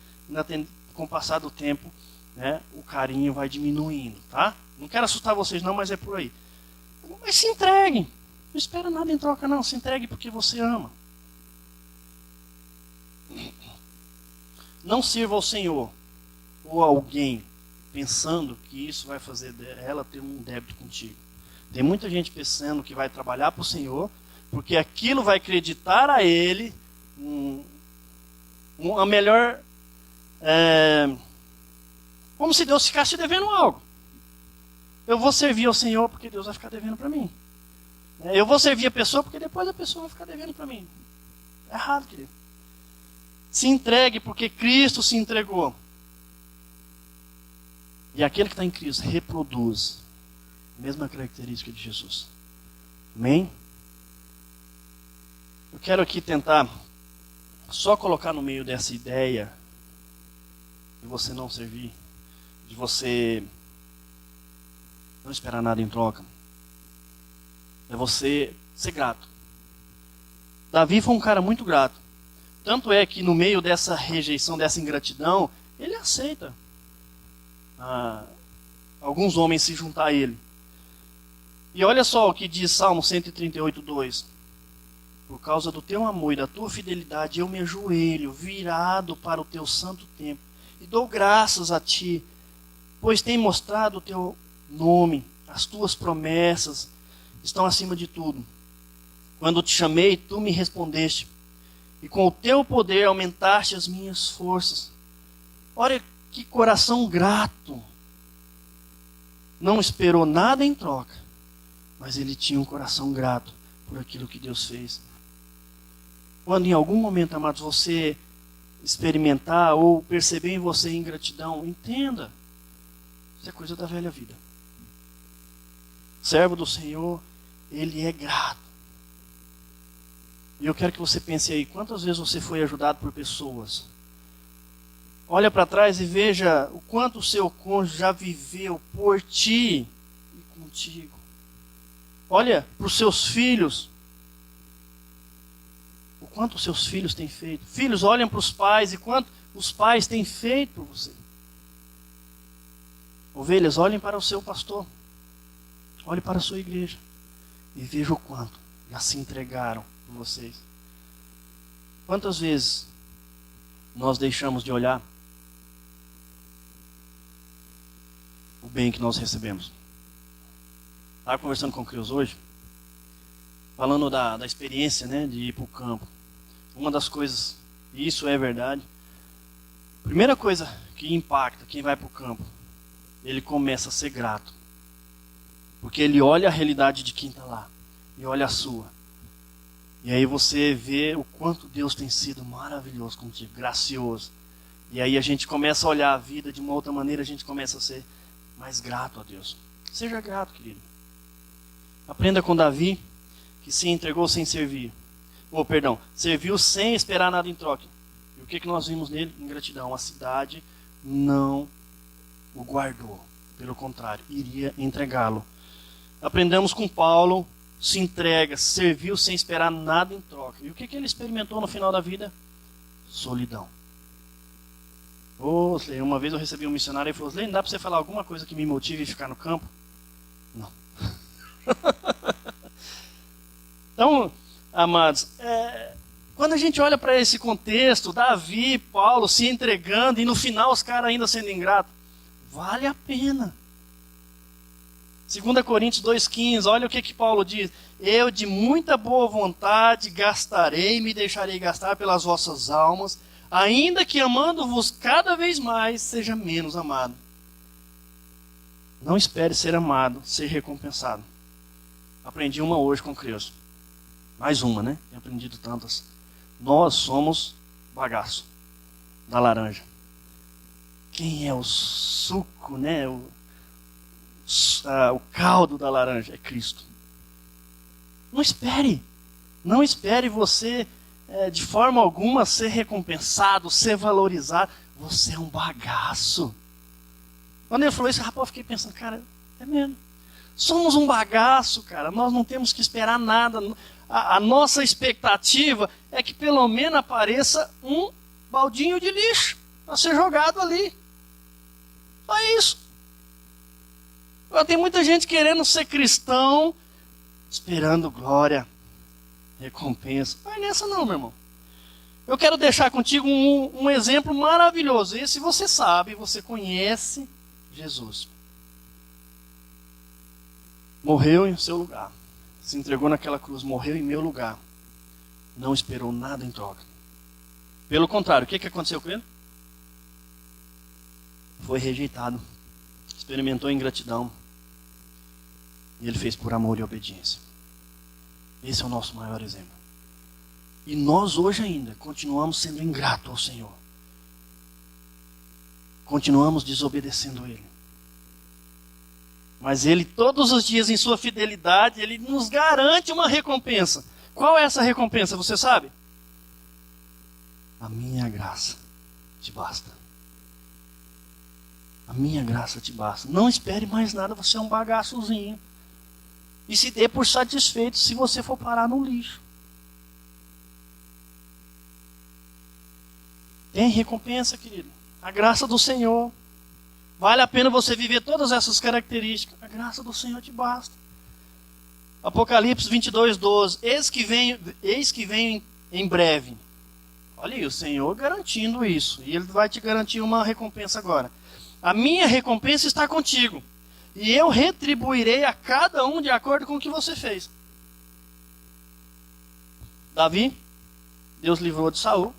com o passar do tempo, né, o carinho vai diminuindo, tá? Não quero assustar vocês não, mas é por aí. Mas se entreguem. Não espera nada em troca não. Se entregue porque você ama. Não sirva ao Senhor ou a alguém pensando que isso vai fazer ela ter um débito contigo. Tem muita gente pensando que vai trabalhar para o Senhor, porque aquilo vai acreditar a Ele a melhor... como se Deus ficasse devendo algo. Eu vou servir ao Senhor porque Deus vai ficar devendo para mim. Eu vou servir a pessoa porque depois a pessoa vai ficar devendo para mim. É errado, querido. Se entregue porque Cristo se entregou. E aquele que está em Cristo reproduz a mesma característica de Jesus. Amém? Eu quero aqui tentar só colocar no meio dessa ideia de você não servir, de você não esperar nada em troca. É você ser grato. Davi foi um cara muito grato. Tanto é que no meio dessa rejeição, dessa ingratidão, ele aceita alguns homens se juntar a ele. E olha só o que diz Salmo 138, 2. Por causa do teu amor e da tua fidelidade, eu me ajoelho, virado para o teu santo templo, e dou graças a ti, pois tem mostrado o teu nome, as tuas promessas estão acima de tudo. Quando te chamei, tu me respondeste, e com o teu poder aumentaste as minhas forças. Olha que coração grato. Não esperou nada em troca, mas ele tinha um coração grato por aquilo que Deus fez. Quando em algum momento, amados, você experimentar ou perceber em você ingratidão, entenda, isso é coisa da velha vida. Servo do Senhor Ele é grato. E eu quero que você pense aí, quantas vezes você foi ajudado por pessoas? Olha para trás e veja o quanto o seu cônjuge já viveu por ti e contigo. Olha para os seus filhos. O quanto os seus filhos têm feito. Filhos, olhem para os pais e quanto os pais têm feito por você. Ovelhas, olhem para o seu pastor. Olhe para a sua igreja. E veja o quanto já se entregaram por vocês. Quantas vezes nós deixamos de olhar o bem que nós recebemos? Estava conversando com o Crius hoje, falando da experiência, né, de ir para o campo. Uma das coisas, e isso é verdade, a primeira coisa que impacta quem vai para o campo, ele começa a ser grato. Porque ele olha a realidade de quem está lá, e olha a sua. E aí você vê o quanto Deus tem sido maravilhoso contigo, gracioso. E aí a gente começa a olhar a vida de uma outra maneira, a gente começa a ser mais grato a Deus. Seja grato, querido. Aprenda com Davi, que se entregou sem servir. Serviu sem esperar nada em troca. E o que nós vimos nele? Ingratidão. A cidade não o guardou. Pelo contrário, iria entregá-lo. Aprendamos com Paulo, se entrega, serviu sem esperar nada em troca. E o que ele experimentou no final da vida? Solidão. Uma vez eu recebi um missionário e falou: não dá para você falar alguma coisa que me motive a ficar no campo? Não. Então, amados, quando a gente olha para esse contexto, Davi, Paulo se entregando e no final os caras ainda sendo ingratos, vale a pena. 2 Coríntios 2,15, olha o que Paulo diz: eu de muita boa vontade gastarei e me deixarei gastar pelas vossas almas, ainda que amando-vos cada vez mais, seja menos amado. Não espere ser amado, ser recompensado. Aprendi uma hoje com o Cristo. Mais uma, né? Tenho aprendido tantas. Nós somos bagaço da laranja. Quem é o suco, né? O caldo da laranja é Cristo. Não espere você de forma alguma ser recompensado, ser valorizado. Você é um bagaço. Quando ele falou isso, rapaz, eu fiquei pensando, cara, é mesmo. Somos um bagaço, cara. Nós não temos que esperar nada. A nossa expectativa é que pelo menos apareça um baldinho de lixo para ser jogado ali. Só isso. Tem muita gente querendo ser cristão, esperando glória, recompensa. Não é nessa não, meu irmão. Eu quero deixar contigo um exemplo maravilhoso. Esse você sabe, você conhece Jesus. Morreu em seu lugar. Se entregou naquela cruz, morreu em meu lugar. Não esperou nada em troca. Pelo contrário, o que aconteceu com ele? Foi rejeitado. Experimentou ingratidão. E ele fez por amor e obediência. Esse é o nosso maior exemplo. E nós hoje ainda continuamos sendo ingratos ao Senhor. Continuamos desobedecendo Ele. Mas Ele todos os dias em sua fidelidade, Ele nos garante uma recompensa. Qual é essa recompensa, você sabe? A minha graça te basta. A minha graça te basta. Não espere mais nada, você é um bagaçozinho. E se dê por satisfeito se você for parar no lixo. Tem recompensa, querido. A graça do Senhor. Vale a pena você viver todas essas características. A graça do Senhor te basta. Apocalipse 22:12. Eis que venho em breve. Olha aí, o Senhor garantindo isso. E Ele vai te garantir uma recompensa agora. A minha recompensa está contigo. E eu retribuirei a cada um de acordo com o que você fez. Davi, Deus livrou de Saul,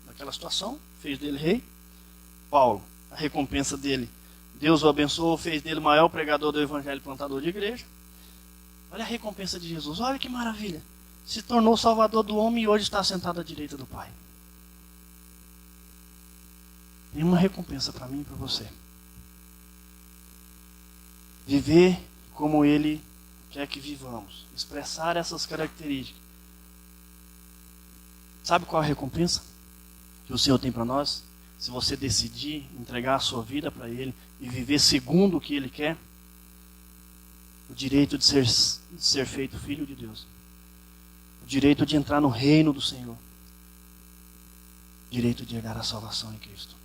daquela situação, fez dele rei. Paulo, a recompensa dele, Deus o abençoou, fez dele o maior pregador do evangelho, plantador de igreja. Olha a recompensa de Jesus, olha que maravilha. Se tornou salvador do homem e hoje está sentado à direita do Pai. Tem uma recompensa para mim e para você. Viver como Ele quer que vivamos, expressar essas características, sabe qual a recompensa que o Senhor tem para nós? Se você decidir entregar a sua vida para Ele e viver segundo o que Ele quer, o direito de ser feito filho de Deus, o direito de entrar no reino do Senhor, o direito de herdar a salvação em Cristo.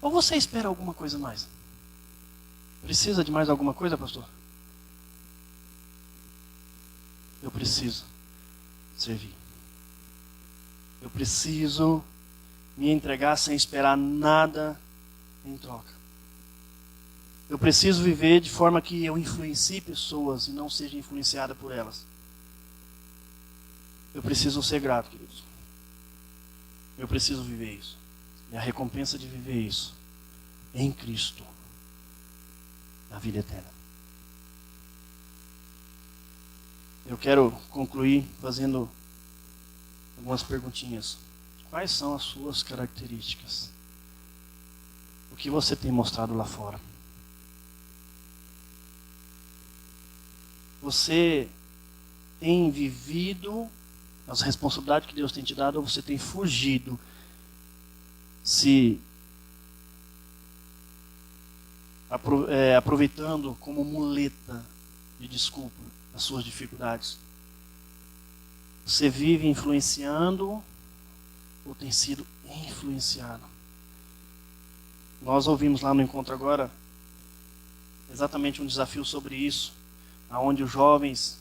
Ou você espera alguma coisa mais? Precisa de mais alguma coisa, pastor? Eu preciso servir. Eu preciso me entregar sem esperar nada em troca. Eu preciso viver de forma que eu influencie pessoas e não seja influenciada por elas. Eu preciso ser grato, queridos. Eu preciso viver isso. E a recompensa de viver isso em Cristo, na vida eterna. Eu quero concluir fazendo algumas perguntinhas. Quais são as suas características? O que você tem mostrado lá fora? Você tem vivido as responsabilidades que Deus tem te dado ou você tem fugido, se aproveitando como muleta de desculpa as suas dificuldades? Você vive influenciando ou tem sido influenciado? Nós ouvimos lá no encontro agora exatamente um desafio sobre isso, aonde os jovens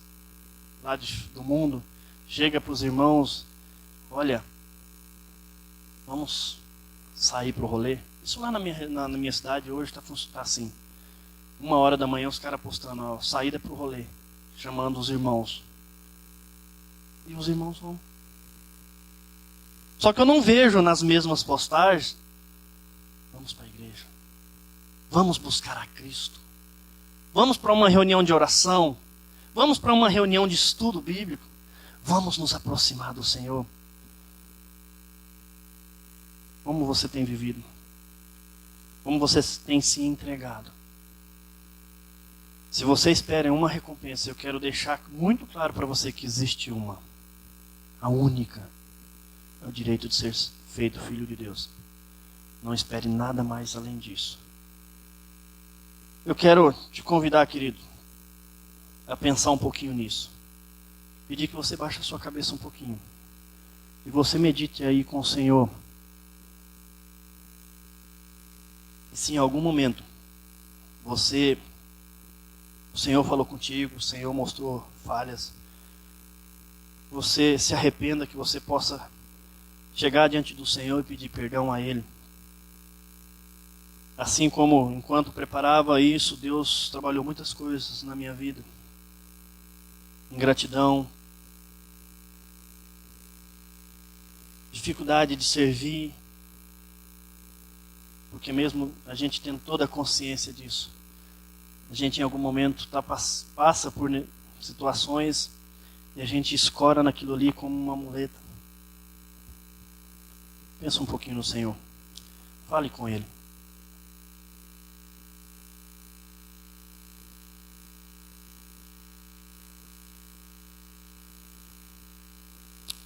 lá do mundo chegam para os irmãos: olha, vamos sair para o rolê. Isso lá na minha cidade hoje está assim. 1h da manhã os caras postando, ó, saída para o rolê, chamando os irmãos. E os irmãos vão. Só que eu não vejo nas mesmas postagens: vamos para a igreja, vamos buscar a Cristo, vamos para uma reunião de oração, vamos para uma reunião de estudo bíblico, vamos nos aproximar do Senhor. Como você tem vivido? Como você tem se entregado? Se você espera uma recompensa, eu quero deixar muito claro para você que existe uma. A única. É o direito de ser feito filho de Deus. Não espere nada mais além disso. Eu quero te convidar, querido, a pensar um pouquinho nisso. Pedir que você baixe a sua cabeça um pouquinho. E você medite aí com o Senhor. E se em algum momento o Senhor falou contigo, o Senhor mostrou falhas, você se arrependa, que você possa chegar diante do Senhor e pedir perdão a Ele. Assim como enquanto preparava isso, Deus trabalhou muitas coisas na minha vida. Ingratidão, dificuldade de servir, porque mesmo a gente tendo toda a consciência disso, a gente em algum momento passa por situações e a gente escora naquilo ali como uma muleta. Pensa um pouquinho no Senhor. Fale com Ele.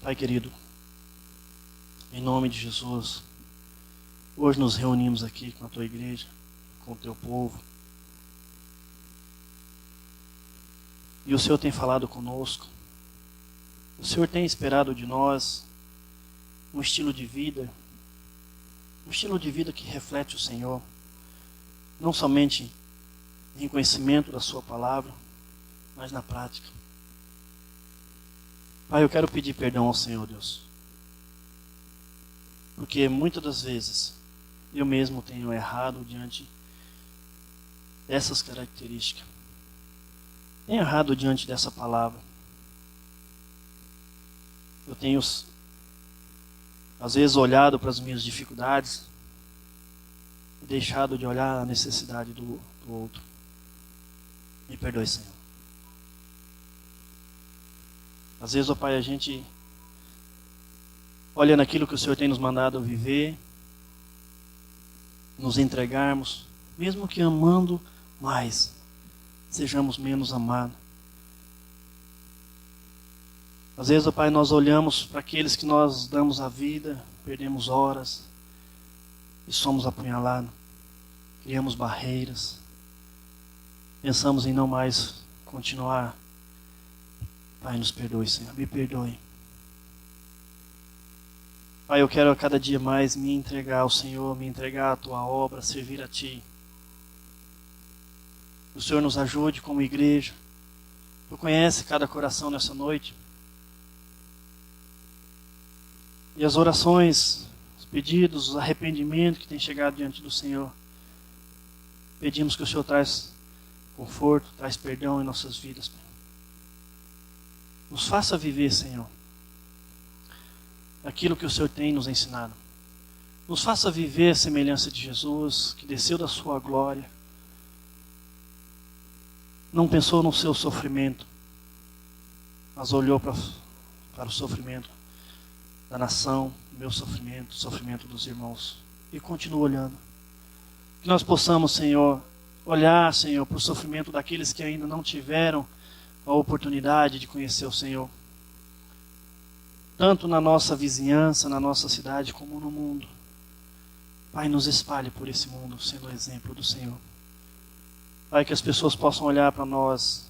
Pai querido, em nome de Jesus, hoje nos reunimos aqui com a Tua igreja, com o Teu povo. E o Senhor tem falado conosco. O Senhor tem esperado de nós um estilo de vida que reflete o Senhor, não somente em conhecimento da Sua palavra, mas na prática. Pai, eu quero pedir perdão ao Senhor, Deus, porque muitas das vezes eu mesmo tenho errado diante dessas características. Tenho errado diante dessa palavra. Eu tenho, às vezes, olhado para as minhas dificuldades e deixado de olhar a necessidade do outro. Me perdoe, Senhor. Às vezes, ó Pai, a gente olha naquilo que o Senhor tem nos mandado viver, nos entregarmos, mesmo que amando mais sejamos menos amados. Às vezes, ó Pai, nós olhamos para aqueles que nós damos a vida, perdemos horas e somos apunhalados. Criamos barreiras. Pensamos em não mais continuar. Pai, nos perdoe, Senhor. Me perdoe. Pai, eu quero a cada dia mais me entregar ao Senhor, me entregar à Tua obra, servir a Ti. O Senhor nos ajude como igreja. Tu conhece cada coração nessa noite. E as orações, os pedidos, os arrependimentos que têm chegado diante do Senhor. Pedimos que o Senhor traz conforto, traz perdão em nossas vidas. Nos faça viver, Senhor, aquilo que o Senhor tem nos ensinado. Nos faça viver a semelhança de Jesus, que desceu da sua glória. Não pensou no seu sofrimento, mas olhou para o sofrimento da nação, meu sofrimento, o sofrimento dos irmãos. E continua olhando. Que nós possamos, Senhor, olhar, Senhor, para o sofrimento daqueles que ainda não tiveram a oportunidade de conhecer o Senhor. Tanto na nossa vizinhança, na nossa cidade, como no mundo. Pai, nos espalhe por esse mundo, sendo o exemplo do Senhor. Pai, que as pessoas possam olhar para nós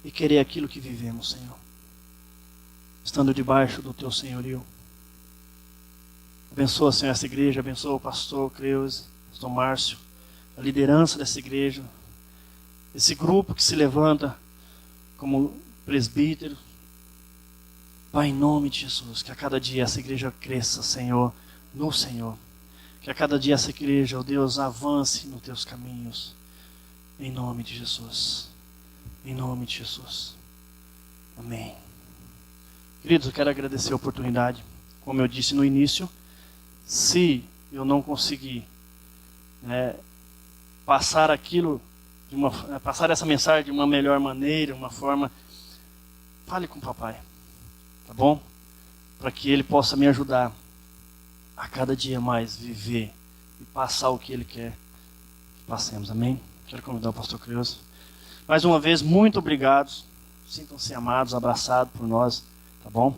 e querer aquilo que vivemos, Senhor. Estando debaixo do Teu senhorio. Abençoa, Senhor, essa igreja. Abençoa o pastor Creuze, pastor Márcio, a liderança dessa igreja. Esse grupo que se levanta como presbítero. Pai, em nome de Jesus, que a cada dia essa igreja cresça, Senhor, no Senhor. Que a cada dia essa igreja, ó Deus, avance nos Teus caminhos. Em nome de Jesus. Em nome de Jesus. Amém. Queridos, eu quero agradecer a oportunidade. Como eu disse no início, se eu não conseguir passar aquilo, passar essa mensagem de uma melhor maneira, uma forma, fale com o papai, tá bom? Para que ele possa me ajudar a cada dia mais viver e passar o que ele quer que passemos, amém? Quero convidar o pastor Creuze. Mais uma vez, muito obrigado. Sintam-se amados, abraçados por nós, tá bom?